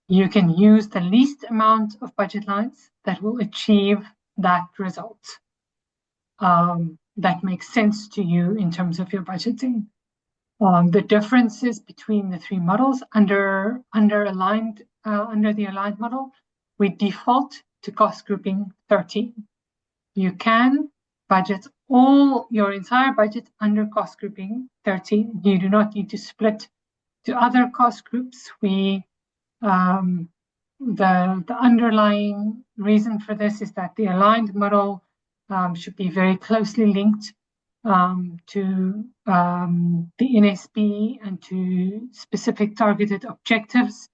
You can use the least amount of budget lines that will achieve that result. That makes sense to you in terms of your budgeting. The differences between the 3 models under the aligned model, we default to cost grouping 13. You can budget your entire budget under cost grouping 13. You do not need to split to other cost groups. The underlying reason for this is that the aligned model should be very closely linked to the NSP and to specific targeted objectives.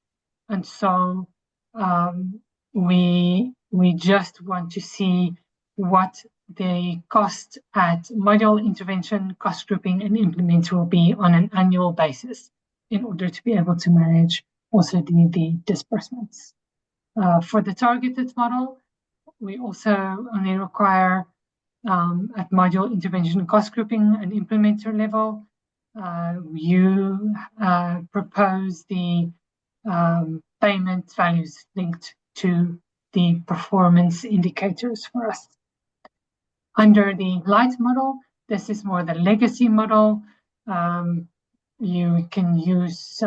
And so we just want to see what the cost at module intervention, cost grouping, and implement will be on an annual basis in order to be able to manage also the disbursements. For the targeted model, we also only require at module intervention and cost grouping and implementer level, you propose the payment values linked to the performance indicators for us. Under the light model, this is more the legacy model. You can use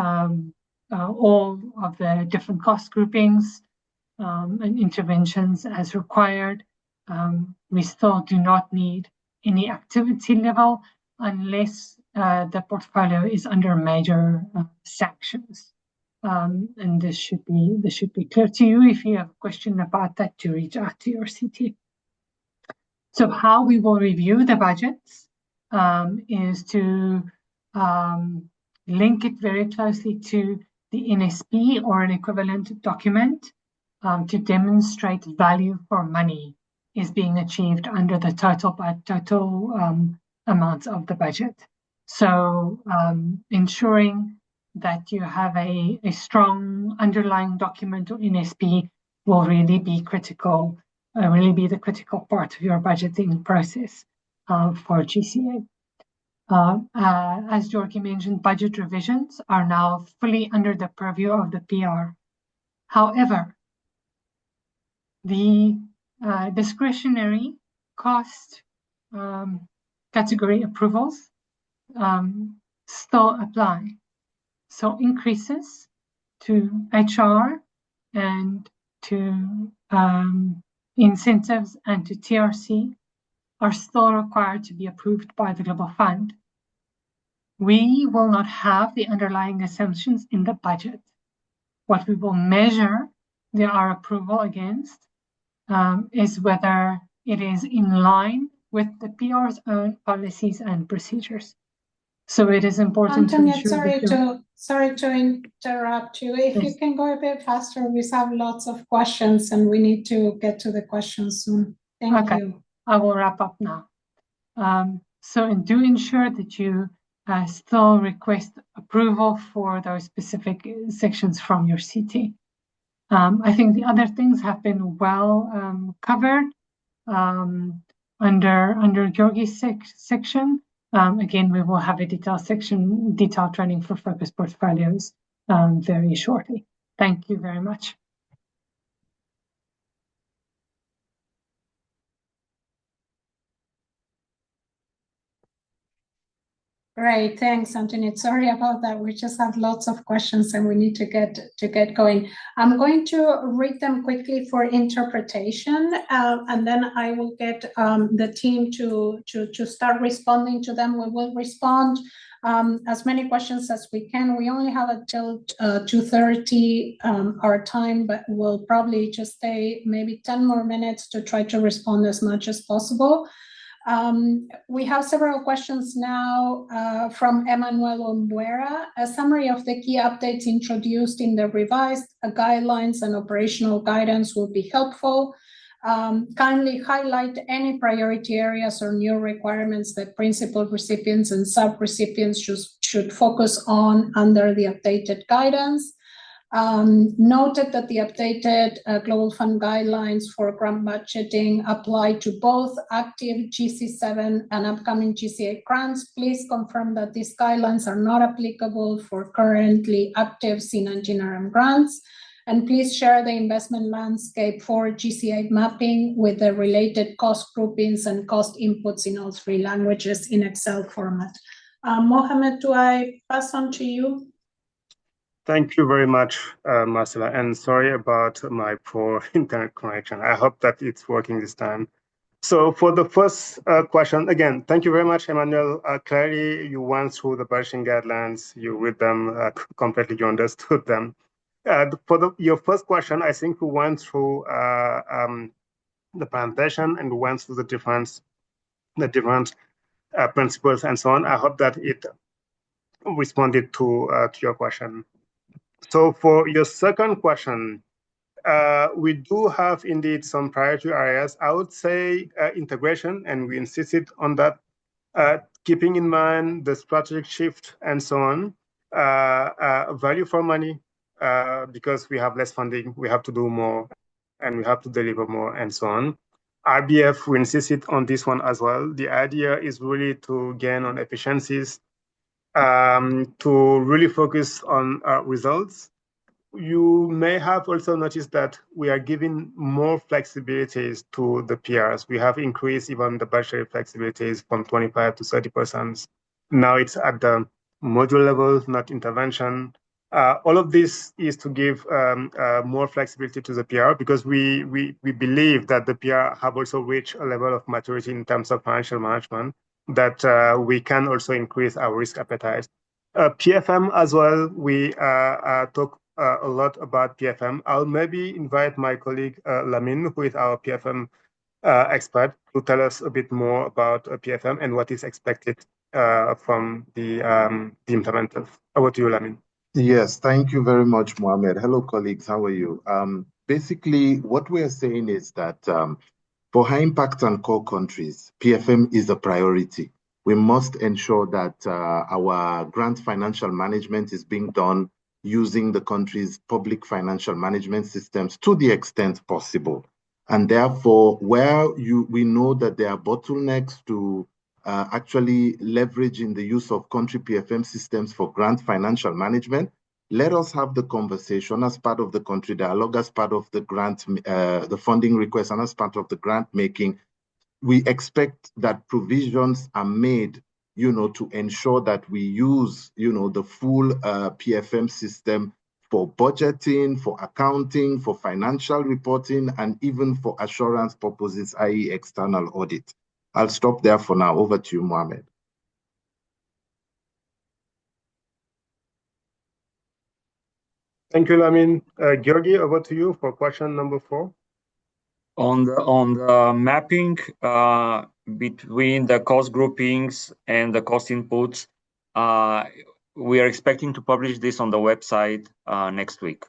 all of the different cost groupings and interventions as required. We still do not need any activity level unless the portfolio is under major sanctions. And this should be clear to you. If you have a question about that, to reach out to your CT. So how we will review the budgets is to link it very closely to the NSP or an equivalent document to demonstrate value for money is being achieved under the total amounts of the budget. So ensuring that you have a strong underlying document or NSP will really be critical, really be the critical part of your budgeting process for GC8. As Georgie mentioned, budget revisions are now fully under the purview of the PR. However, the discretionary cost category approvals still apply. So increases to HR and to incentives and to TRC are still required to be approved by the Global Fund. We will not have the underlying assumptions in the budget. What we will measure our approval against is whether it is in line with the PR's own policies and procedures. So it is important to Antonia, ensure sorry to interrupt you. If you can go a bit faster, we have lots of questions and we need to get to the questions soon. Thank you. I will wrap up now. So do ensure that you still request approval for those specific sections from your CT. I think the other things have been well covered under Georgie's section. Again, we will have a detailed training for focus portfolios very shortly. Thank you very much. Great, thanks, Antoinette. Sorry about that. We just have lots of questions and we need to get going. I'm going to read them quickly for interpretation, and then I will get the team to start responding to them. We will respond as many questions as we can. We only have until 2:30 our time, but we'll probably just stay maybe 10 more minutes to try to respond as much as possible. We have several questions now from Emmanuel Ombuera. A summary of the key updates introduced in the revised guidelines and operational guidance will be helpful. Kindly highlight any priority areas or new requirements that principal recipients and sub-recipients should focus on under the updated guidance. Noted that the updated Global Fund guidelines for grant budgeting apply to both active GC7 and upcoming GC8 grants. Please confirm that these guidelines are not applicable for currently active C19RM grants. And please share the investment landscape for GC8 mapping with the related cost groupings and cost inputs in all three languages in Excel format. Mohamed, do I pass on to you? Thank you very much, Marcela, and sorry about my poor internet connection. I hope that it's working this time. So for the first question, again, thank you very much, Emmanuel. Clearly, you went through the budgeting guidelines, you read them completely, you understood them. For your first question, I think we went through the presentation and we went through the different principles and so on. I hope that it responded to your question. So for your second question, we do have indeed some priority areas. I would say integration, and we insisted on that, keeping in mind the strategic shift and so on, value for money, because we have less funding, we have to do more, and we have to deliver more and so on. RBF, we insisted on this one as well. The idea is really to gain on efficiencies, to really focus on results. You may have also noticed that we are giving more flexibilities to the PRs. We have increased even the budgetary flexibilities from 25 to 30%. Now it's at the module level, not intervention. All of this is to give more flexibility to the PR because we believe that the PR have also reached a level of maturity in terms of financial management that we can also increase our risk appetite. PFM as well, we talk a lot about PFM. I'll maybe invite my colleague Lamine, who is our PFM expert, to tell us a bit more about PFM and what is expected from the implementers. Over to you, Lamine. Yes, thank you very much, Mohamed. Hello, colleagues. How are you? Basically, what we are saying is that for high impact and core countries, PFM is a priority. we must ensure that our grant financial management is being done using the country's public financial management systems to the extent possible. And therefore, where we know that there are bottlenecks to actually leveraging the use of country PFM systems for grant financial management, let us have the conversation as part of the country dialogue, as part of the grant, the funding request, and as part of the grant making. We expect that provisions are made, to ensure that we use, the full PFM system for budgeting, for accounting, for financial reporting, and even for assurance purposes, i.e. external audit. I'll stop there for now. Over to you, Mohammed. Thank you, Lamin. Georgi, over to you for question number 4. On the mapping between the cost groupings and the cost inputs, we are expecting to publish this on the website next week.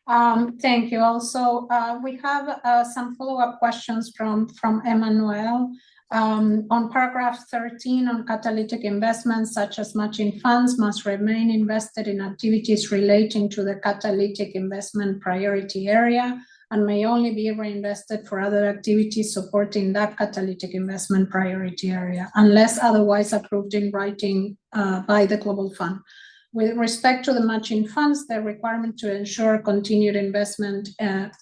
Thank you. Also, we have some follow-up questions from Emmanuel. On paragraph 13 on catalytic investments such as matching funds must remain invested in activities relating to the catalytic investment priority area and may only be reinvested for other activities supporting that catalytic investment priority area unless otherwise approved in writing by the Global Fund. With respect to the matching funds, the requirement to ensure continued investment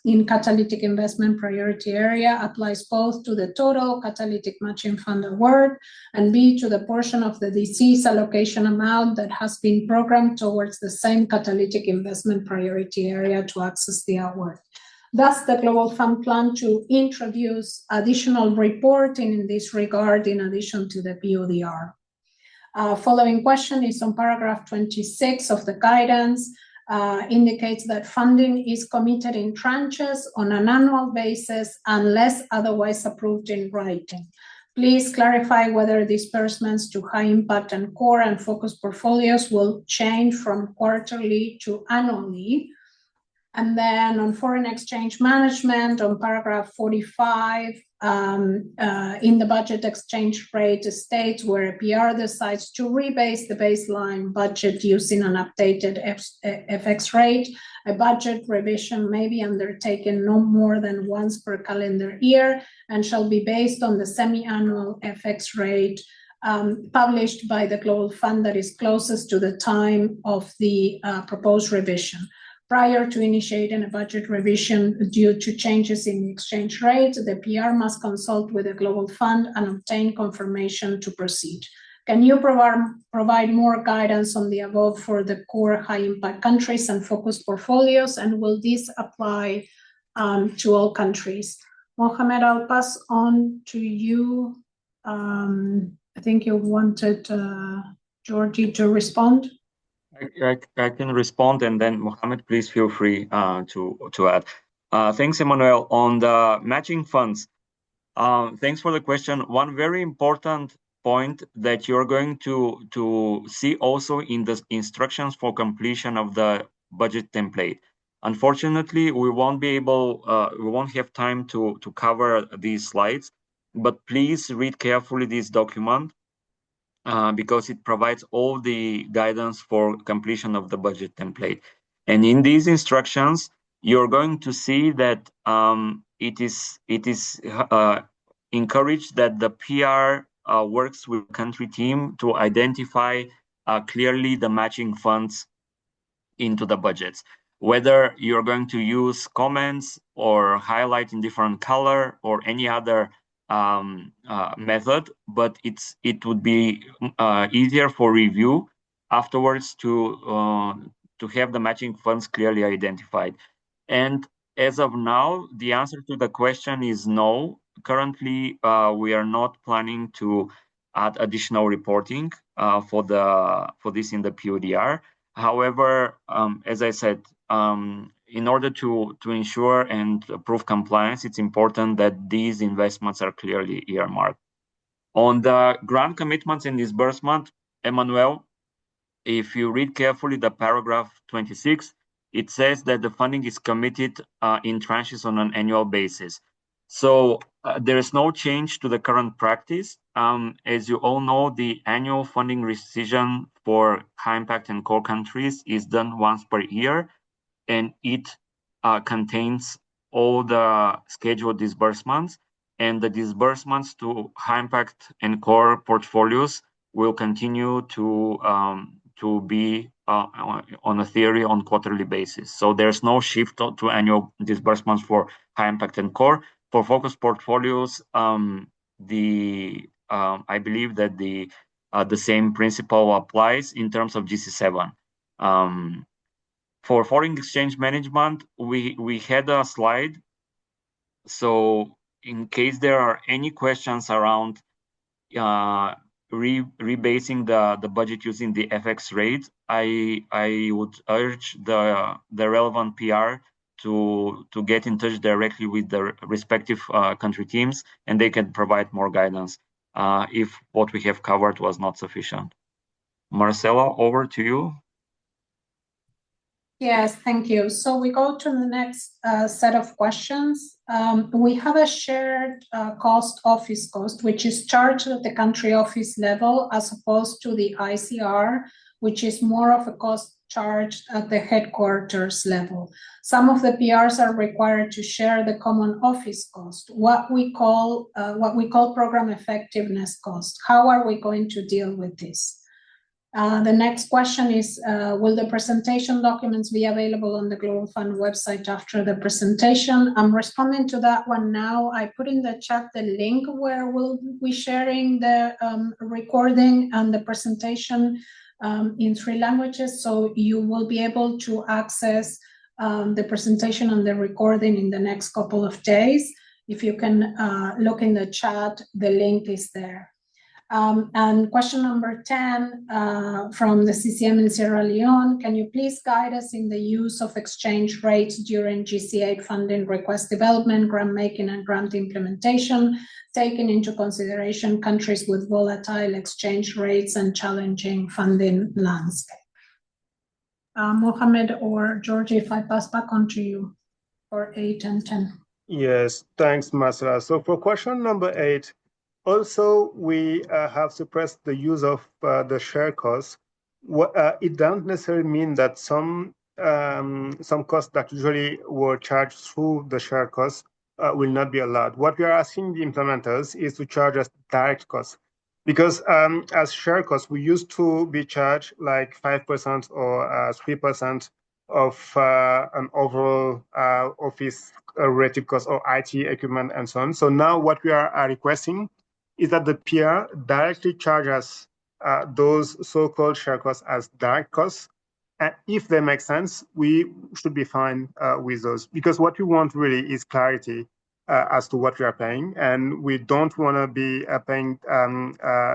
in catalytic investment priority area applies both to the total catalytic matching fund award and B, to the portion of the disease allocation amount that has been programmed towards the same catalytic investment priority area to access the award. Thus, the Global Fund plan to introduce additional reporting in this regard in addition to the PODR. Following question is on paragraph 26 of the guidance, indicates that funding is committed in tranches on an annual basis unless otherwise approved in writing. Please clarify whether disbursements to high impact and core and focus portfolios will change from quarterly to annually. And then on foreign exchange management, on paragraph 45, in the budget exchange rate states where a PR decides to rebase the baseline budget using an updated FX rate, a budget revision may be undertaken no more than once per calendar year and shall be based on the semi-annual FX rate published by the Global Fund that is closest to the time of the proposed revision. Prior to initiating a budget revision due to changes in the exchange rate, the PR must consult with the Global Fund and obtain confirmation to proceed. Can you provide more guidance on the above for the core high-impact countries and focus portfolios, and will this apply to all countries? Mohammed, I'll pass on to you. I think you wanted Georgie to respond. I can respond, and then Mohammed, please feel free to add. Thanks, Emmanuel. On the matching funds, thanks for the question. One very important point that you're going to see also in the instructions for completion of the budget template. Unfortunately, we won't have time to cover these slides, but please read carefully this document. Because it provides all the guidance for completion of the budget template. And in these instructions, you're going to see that it is encouraged that the PR works with country team to identify clearly the matching funds into the budgets. Whether you're going to use comments or highlight in different color or any other method, but it would be easier for review afterwards to have the matching funds clearly identified. And as of now, the answer to the question is no. Currently, we are not planning to add additional reporting for this in the PODR. However, as I said, in order to ensure and prove compliance, it's important that these investments are clearly earmarked. On the grant commitments and disbursement, Emmanuel, if you read carefully the paragraph 26, it says that the funding is committed in tranches on an annual basis. So there is no change to the current practice. As you all know, the annual funding decision for high impact and core countries is done once per year, and it contains all the scheduled disbursements, and the disbursements to high impact and core portfolios will continue to be on a theory on quarterly basis. So there's no shift to annual disbursements for high impact and core. For focus portfolios, I believe that the same principle applies in terms of GC7. For foreign exchange management, we had a slide. So in case there are any questions around rebasing the budget using the FX rate, I would urge the relevant PR to get in touch directly with the respective country teams, and they can provide more guidance if what we have covered was not sufficient. Marcela, over to you. Yes, thank you. So we go to the next set of questions. We have a shared office cost, which is charged at the country office level as opposed to the ICR, which is more of a cost charged at the headquarters level. Some of the PRs are required to share the common office cost, what we call program effectiveness cost. How are we going to deal with this? The next question is, will the presentation documents be available on the Global Fund website after the presentation? I'm responding to that one now. I put in the chat the link where we'll be sharing the recording and the presentation in 3 languages. So you will be able to access the presentation and the recording in the next couple of days. If you can look in the chat, the link is there. And question number 10 from the CCM in Sierra Leone, can you please guide us in the use of exchange rates during GC8 funding request development, grant making and grant implementation, taking into consideration countries with volatile exchange rates and challenging funding landscape? Mohammed or Georgie, if I pass back on to you for 8 and 10. Yes, thanks, Marcela. So for question number 8, also, we have suppressed the use of the share costs. It doesn't necessarily mean that some costs that usually were charged through the share costs will not be allowed. What we are asking the implementers is to charge us direct costs, because as share costs, we used to be charged like 5% or 3% of an overall office related cost or IT equipment and so on. So now what we are requesting is that the PR directly charges those so-called share costs as direct costs. And if they make sense, we should be fine with those, because what we want really is clarity as to what we are paying. And we don't want to be paying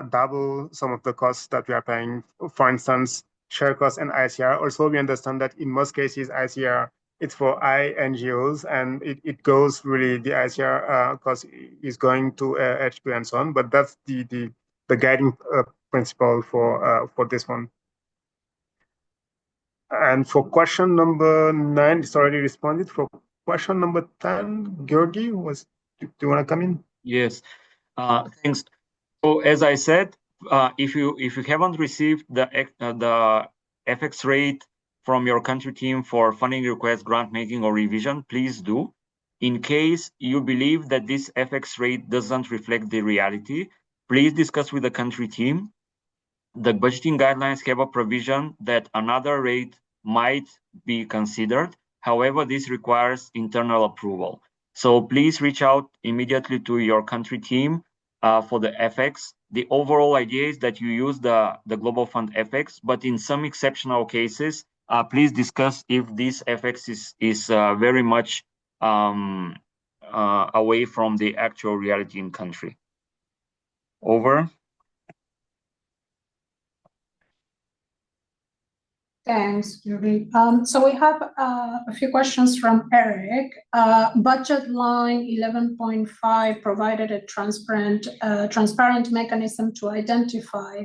double some of the costs that we are paying, for instance, share costs and ICR. Also, we understand that in most cases, ICR, it's for NGOs, and it goes really, the ICR cost is going to HP and so on, but that's the guiding principle for this one. And for question number 9, it's already responded. For question number 10, Georgie, do you want to come in? Yes, thanks. So as I said, if you haven't received the FX rate from your country team for funding request, grant making, or revision, please do. In case you believe that this FX rate doesn't reflect the reality, please discuss with the country team. The budgeting guidelines have a provision that another rate might be considered. However, this requires internal approval. So please reach out immediately to your country team for the FX. The overall idea is that you use the Global Fund FX, but in some exceptional cases, please discuss if this FX is very much away from the actual reality in country. Over. Thanks, Julie. So we have a few questions from Eric. Budget line 11.5 provided a transparent mechanism to identify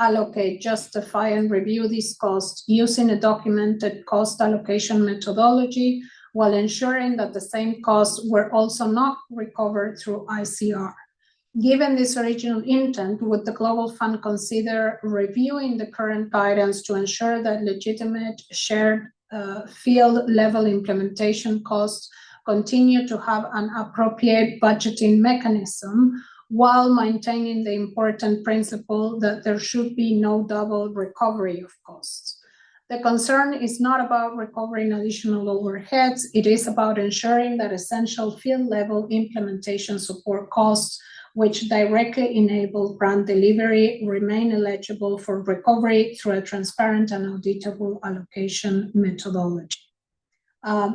allocate, justify, and review these costs using a documented cost allocation methodology, while ensuring that the same costs were also not recovered through ICR. Given this original intent, would the Global Fund consider reviewing the current guidance to ensure that legitimate shared field-level implementation costs continue to have an appropriate budgeting mechanism, while maintaining the important principle that there should be no double recovery of costs? The concern is not about recovering additional overheads, it is about ensuring that essential field-level implementation support costs, which directly enable grant delivery, remain eligible for recovery through a transparent and auditable allocation methodology.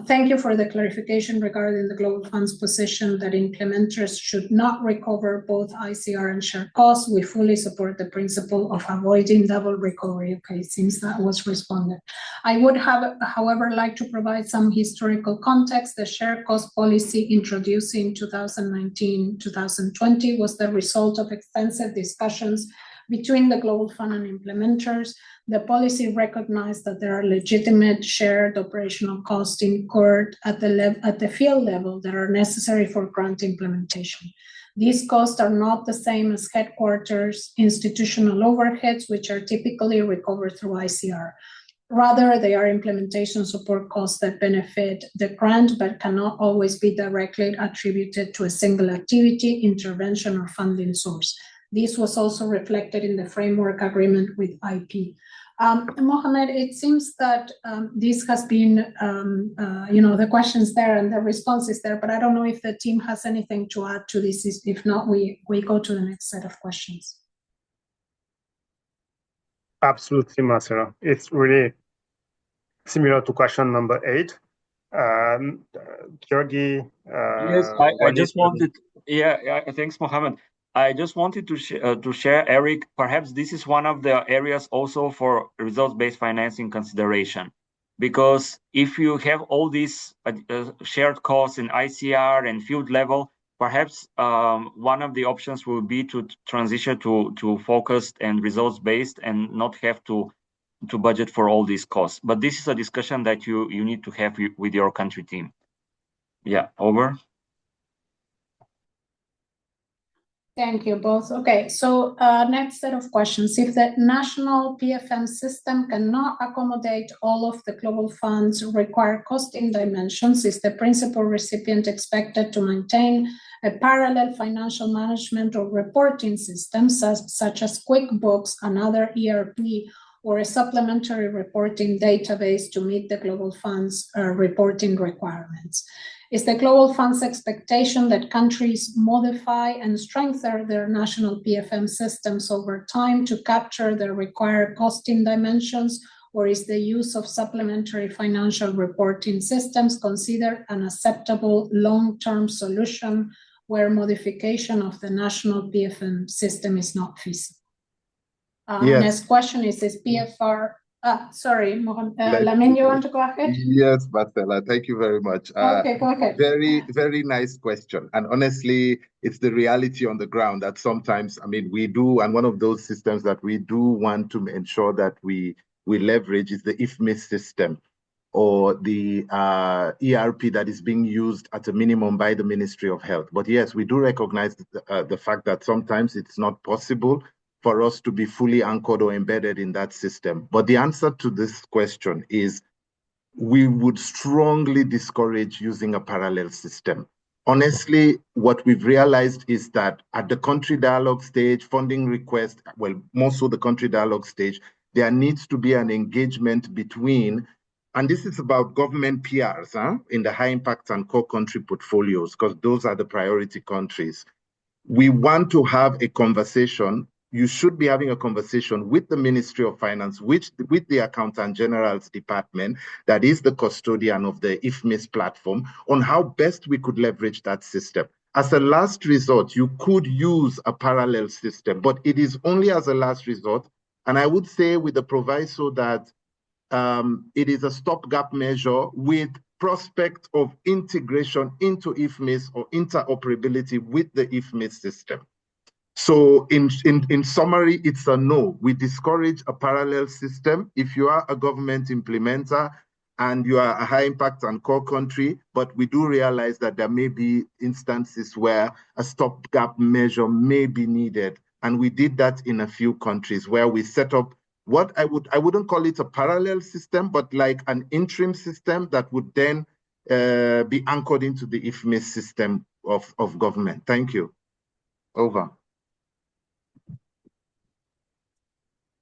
Thank you for the clarification regarding the Global Fund's position that implementers should not recover both ICR and shared costs. We fully support the principle of avoiding double recovery. Okay, since that was responded. I would have, however, like to provide some historical context. The shared cost policy introduced in 2019-2020 was the result of extensive discussions between the Global Fund and implementers. The policy recognized that there are legitimate shared operational costs incurred at the field level that are necessary for grant implementation. These costs are not the same as headquarters institutional overheads, which are typically recovered through ICR. Rather, they are implementation support costs that benefit the grant but cannot always be directly attributed to a single activity, intervention, or funding source. This was also reflected in the framework agreement with IP. Mohamed, it seems that this has been, the questions there and the responses there, but I don't know if the team has anything to add to this. If not, we go to the next set of questions. Absolutely, Marcelo. It's really similar to question number 8. Georgi, yes, I just wanted. Yeah, thanks, Mohamed. I just wanted to share, Eric, perhaps this is one of the areas also for results-based financing consideration. Because if you have all these shared costs in ICR and field level, perhaps one of the options will be to transition to focused and results-based and not have to budget for all these costs. But this is a discussion that you need to have with your country team. Yeah, over. Thank you both. Okay, so next set of questions. If the national PFM system cannot accommodate all of the Global Fund's required costing dimensions, is the principal recipient expected to maintain a parallel financial management or reporting system such as QuickBooks, another ERP, or a supplementary reporting database to meet the Global Fund's reporting requirements? Is the Global Fund's expectation that countries modify and strengthen their national PFM systems over time to capture the required costing dimensions, or is the use of supplementary financial reporting systems considered an acceptable long-term solution where modification of the national PFM system is not feasible? Yes. Next question is PFR. Sorry, Lamin, you want to go ahead? Yes, Marcela, thank you very much. Okay, go ahead. Very, very nice question. And honestly, it's the reality on the ground that sometimes, we do, and one of those systems that we do want to ensure that we leverage is the IFMIS system, or the ERP that is being used at a minimum by the Ministry of Health. But yes, we do recognize the fact that sometimes it's not possible for us to be fully anchored or embedded in that system. But the answer to this question is we would strongly discourage using a parallel system. Honestly, what we've realized is that at the country dialogue stage, funding request, well, more so the country dialogue stage, there needs to be an engagement between, and this is about government PRs in the high impact and core country portfolios, because those are the priority countries. We want to have a conversation. You should be having a conversation with the Ministry of Finance, with the Accountant General's department, that is the custodian of the IFMIS platform, on how best we could leverage that system. As a last resort, you could use a parallel system, but it is only as a last resort. And I would say with the proviso that it is a stopgap measure with prospect of integration into IFMIS or interoperability with the IFMIS system. So in summary, it's a no. We discourage a parallel system. If you are a government implementer and you are a high impact and core country, but we do realize that there may be instances where a stopgap measure may be needed. And we did that in a few countries where we set up what I wouldn't call it a parallel system, but like an interim system that would then be anchored into the IFMIS system of government. Thank you. Over.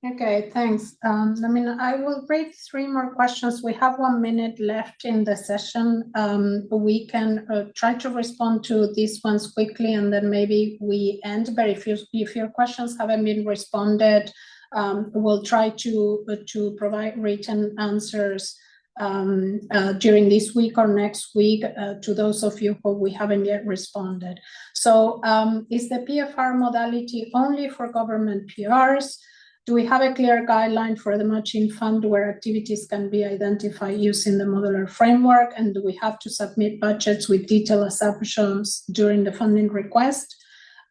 Okay, thanks. I will read 3 more questions. We have 1 minute left in the session. We can try to respond to these ones quickly, and then maybe we end. But if your questions haven't been responded, we'll try to provide written answers during this week or next week to those of you who we haven't yet responded. So, is the PFR modality only for government PRs? Do we have a clear guideline for the matching fund where activities can be identified using the modular framework? And do we have to submit budgets with detailed assumptions during the funding request?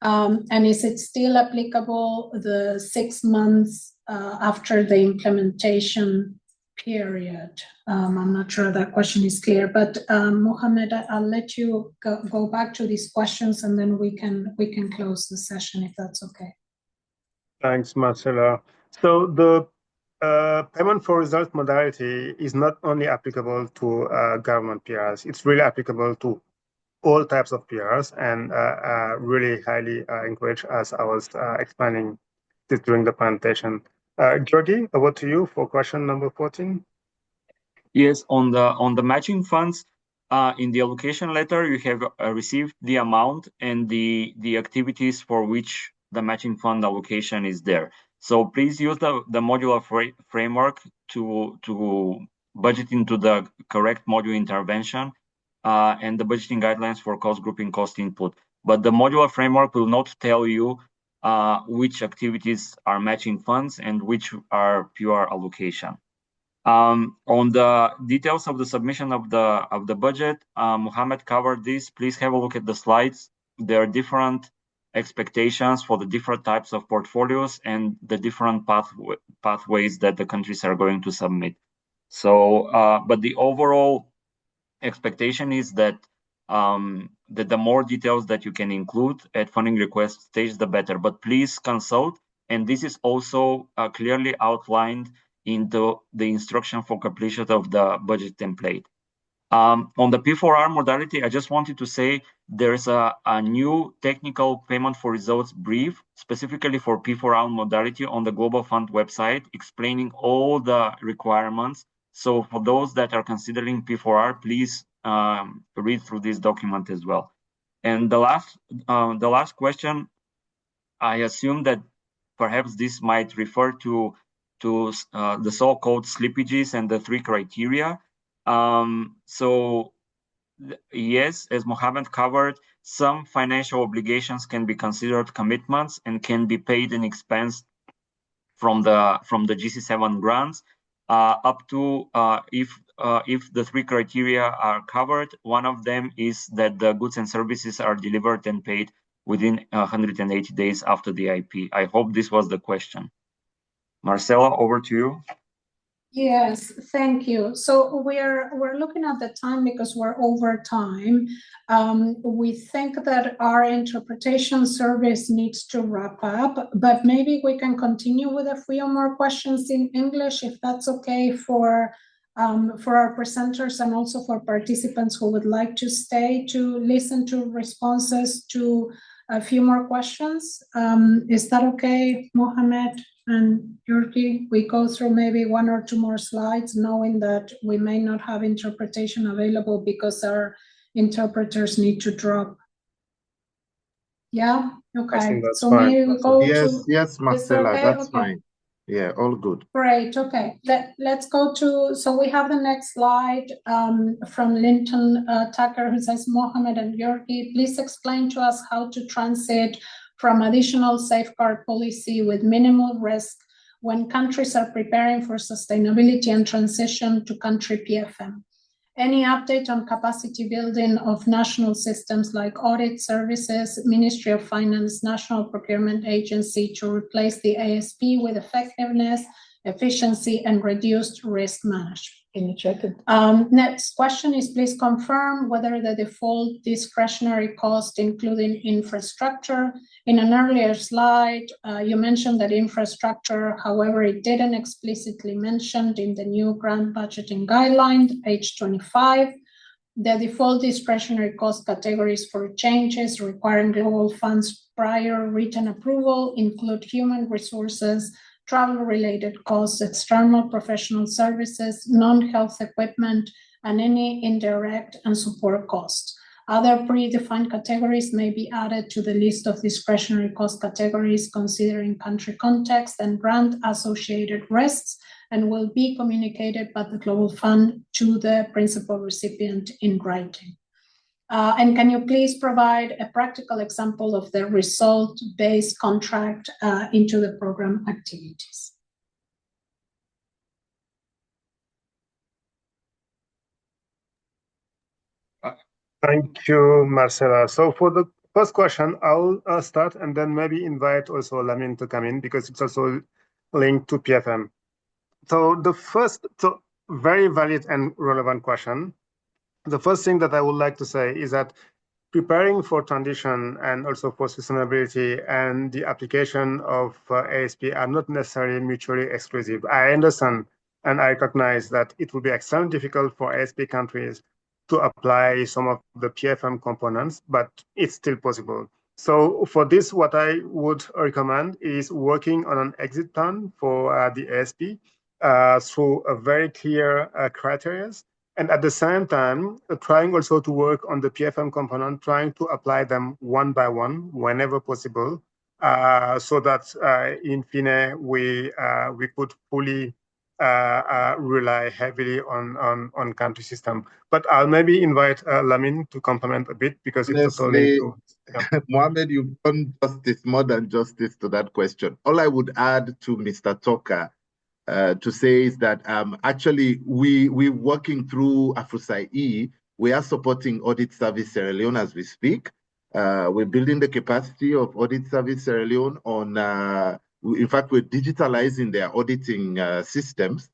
And is it still applicable the 6 months after the implementation period? I'm not sure that question is clear, but Mohammed, I'll let you go back to these questions, and then we can close the session if that's okay. Thanks, Marcella. So the payment for results modality is not only applicable to government PRs, it's really applicable to all types of PRs, and really highly encouraged, as I was explaining this during the presentation. Georgie, over to you for question number 14. Yes, on the matching funds, in the allocation letter, you have received the amount and the activities for which the matching fund allocation is there. So please use the modular framework to budget into the correct module intervention and the budgeting guidelines for cost grouping, cost input. But the modular framework will not tell you which activities are matching funds and which are pure allocation. On the details of the submission of the budget, Mohammed covered this. Please have a look at the slides. There are different expectations for the different types of portfolios and the different pathways that the countries are going to submit. So, but the overall expectation is that that the more details that you can include at funding request stage, the better. But please consult, and this is also clearly outlined into the instruction for completion of the budget template. On the P4R modality, I just wanted to say there's a new technical payment for results brief specifically for P4R modality on the Global Fund website, explaining all the requirements. So for those that are considering P4R, please read through this document as well. And the last question, I assume that perhaps this might refer to the so-called slippages and the 3 criteria. So yes, as Mohammed covered, some financial obligations can be considered commitments and can be paid and expensed from the GC7 grants, up to if the 3 criteria are covered. One of them is that the goods and services are delivered and paid within 180 days after the IP. I hope this was the question. Marcella, over to you. Yes, thank you. So we're looking at the time because we're over time. We think that our interpretation service needs to wrap up, but maybe we can continue with a few more questions in English, if that's okay for our presenters and also for participants who would like to stay to listen to responses to a few more questions. Is that okay, Mohammed and Georgie? We go through maybe 1 or 2 more slides, knowing that we may not have interpretation available because our interpreters need to drop. Yeah, okay. So fine. maybe we go Yes, Marcella, okay? that's Okay. fine. Yeah, all good. Great, okay. Let's go to, so we have the next slide from Linton Tucker, who says, Mohammed and Georgie, please explain to us how to transit from additional safeguard policy with minimal risk when countries are preparing for sustainability and transition to country PFM. Any update on capacity building of national systems like audit services, Ministry of Finance, National Procurement Agency to replace the ASP with effectiveness, efficiency, and reduced risk management? Can you check it? Next question is, please confirm whether the default discretionary cost, including infrastructure. In an earlier slide, you mentioned that infrastructure, however, it didn't explicitly mentioned in the new grant budgeting guideline, page 25. The default discretionary cost categories for changes requiring global funds prior written approval include human resources, travel-related costs, external professional services, non-health equipment, and any indirect and support costs. Other predefined categories may be added to the list of discretionary cost categories considering country context and grant-associated risks, and will be communicated by the Global Fund to the principal recipient in writing. And can you please provide a practical example of the result-based contract into the program activities? Thank you, Marcela. So for the first question, I'll start and then maybe invite also Lamine to come in because it's also linked to PFM. So the first, very valid and relevant question. The first thing that I would like to say is that preparing for transition and also for sustainability and the application of ASP are not necessarily mutually exclusive. I understand and I recognize that it will be extremely difficult for ASP countries to apply some of the PFM components, but it's still possible. So for this, what I would recommend is working on an exit plan for the ASP through a very clear criteria. And at the same time, trying also to work on the PFM component, trying to apply them one by one whenever possible, so that in fine we could fully rely heavily on country system. But I'll maybe invite Lamine to complement a bit because it's totally true. Yeah. Mohamed, you've done justice, more than justice to that question. All I would add to Mr. Toka to say is that actually we're working through AFROSAI. We are supporting Audit Service Sierra Leone as we speak. We're building the capacity of Audit Service Sierra Leone on, in fact, we're digitalizing their auditing systems.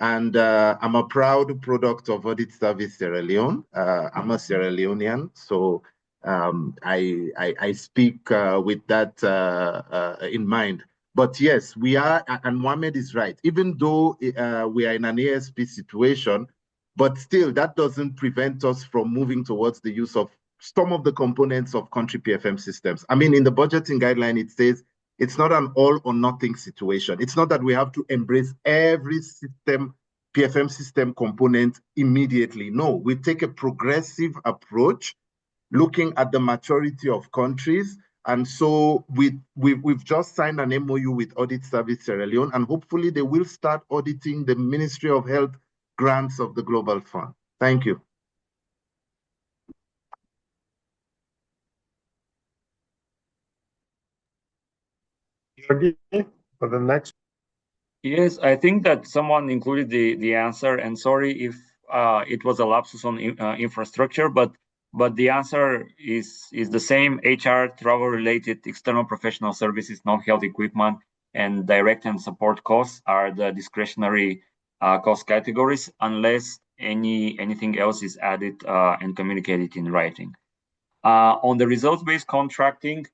And I'm a proud product of Audit Service Sierra Leone. I'm a Sierra Leonean, so I speak with that in mind. But yes, we are, and Mohamed is right, even though we are in an ASP situation, but still that doesn't prevent us from moving towards the use of some of the components of country PFM systems. I mean, in the budgeting guideline, it says it's not an all or nothing situation. It's not that we have to embrace every system, PFM system component immediately. No, we take a progressive approach, looking at the maturity of countries. And so we've just signed an MOU with Audit Service Sierra Leone, and hopefully they will start auditing the Ministry of Health grants of the Global Fund. Thank you. Jordi, for the next. Yes, I think that someone included the answer, and sorry if it was a lapsus on infrastructure, but the answer is the same. HR, travel-related, external professional services, non-health equipment, and direct and support costs are the discretionary cost categories, unless anything else is added and communicated in writing. On the results-based contracting,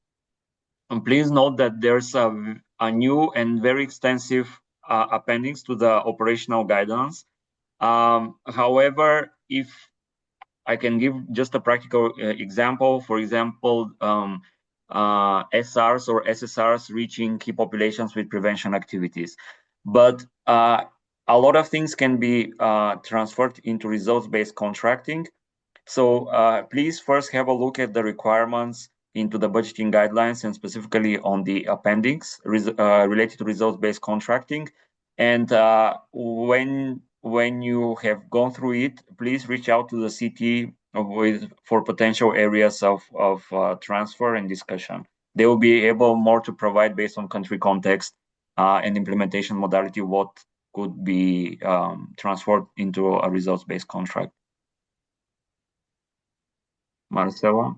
please note that there's a new and very extensive appendix to the operational guidance. However, if I can give just a practical example, for example, SRs or SSRs reaching key populations with prevention activities. But a lot of things can be transferred into results-based contracting. So please first have a look at the requirements into the budgeting guidelines and specifically on the appendix related to results-based contracting. And when you have gone through it, please reach out to the CT for potential areas of transfer and discussion. They will be able more to provide based on country context and implementation modality what could be transferred into a results-based contract. Marcela.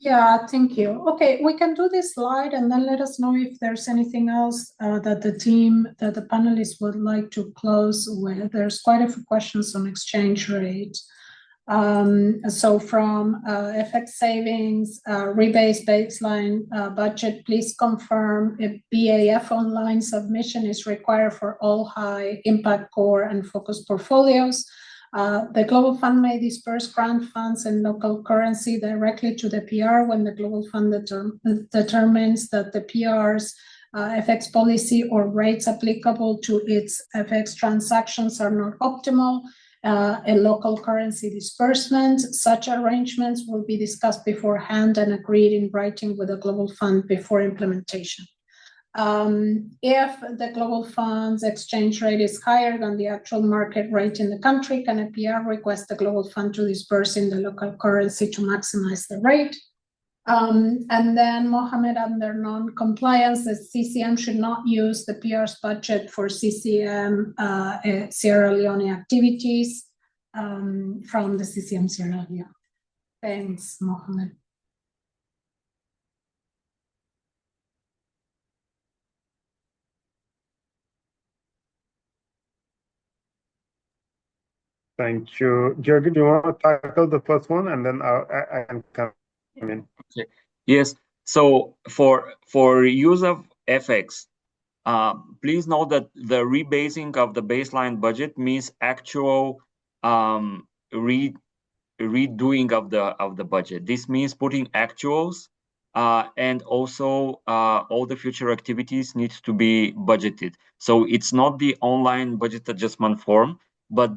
Yeah, thank you. Okay, we can do this slide and then let us know if there's anything else that the panelists would like to close with. There's quite a few questions on exchange rate. So from FX savings, rebase baseline budget, please confirm if BAF online submission is required for all high impact core and focus portfolios. The Global Fund may disperse grant funds in local currency directly to the PR when the Global Fund determines that the PR's FX policy or rates applicable to its FX transactions are not optimal. A local currency disbursement. Such arrangements will be discussed beforehand and agreed in writing with the Global Fund before implementation. If the Global Fund's exchange rate is higher than the actual market rate in the country, can a PR request the Global Fund to disperse in the local currency to maximize the rate? And then Mohammed, under non-compliance, the CCM should not use the PR's budget for CCM Sierra Leone activities from the CCM Sierra Leone. Thanks, Mohammed. Thank you. Georgi, do you want to tackle the first one and then I can come in? Okay. Yes. So for use of FX, please note that the rebasing of the baseline budget means actual redoing of the budget. This means putting actuals and also all the future activities need to be budgeted. So it's not the online budget adjustment form, but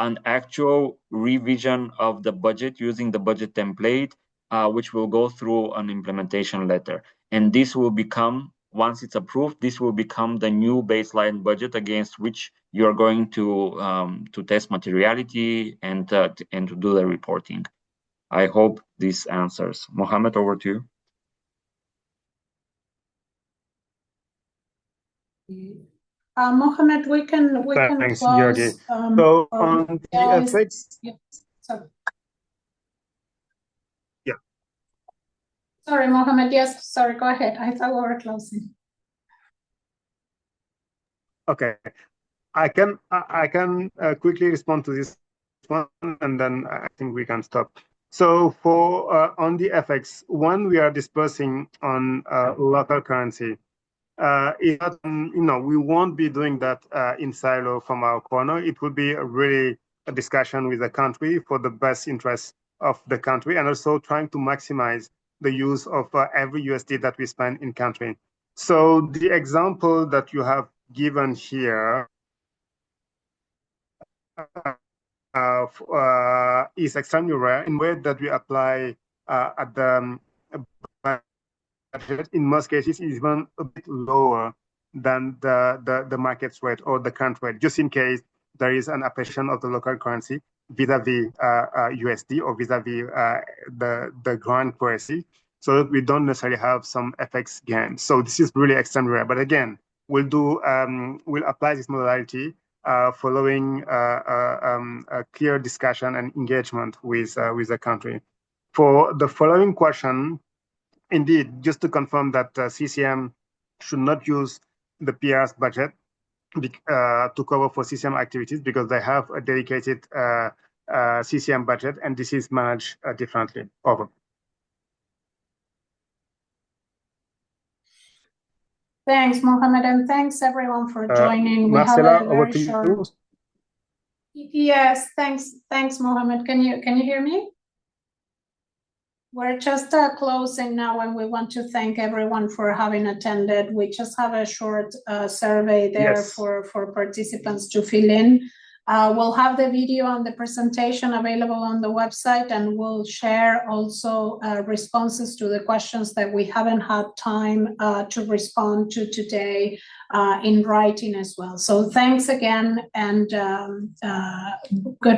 an actual revision of the budget using the budget template, which will go through an implementation letter. And this will become, once it's approved, this will become the new baseline budget against which you're going to test materiality and to do the reporting. I hope this answers. Mohammed, over to you. Mohammed, we can Thanks, close. Georgi. So on the FX, yeah, sorry. Yeah. Sorry, Mohammed. Yes, sorry. Go ahead. I thought we were closing. Okay, I can quickly respond to this one, and then I think we can stop. So for on the FX, one, we are dispersing on local currency. We won't be doing that in silo from our corner. It will be really a discussion with the country for the best interest of the country, and also trying to maximize the use of every USD that we spend in country. So the example that you have given here is extremely rare in way that we apply at the in most cases is even a bit lower than the market's rate or the current rate, just in case there is an appreciation of the local currency vis-a-vis USD or vis-a-vis the grand currency, so that we don't necessarily have some FX gains. So this is really extremely rare. But again, we'll apply this modality following a clear discussion and engagement with the country. For the following question, indeed, just to confirm that CCM should not use the PR's budget to cover for CCM activities because they have a dedicated CCM budget, and this is managed differently. Over. Thanks, Mohammed, and thanks everyone for joining. Marcela, over to you. Yes, thanks, Mohammed. Can you hear me? We're just closing now, and we want to thank everyone for having attended. We just have a short survey there, yes, for participants to fill in. We'll have the video and the presentation available on the website, and we'll share also responses to the questions that we haven't had time to respond to today in writing as well. So thanks again, and goodbye.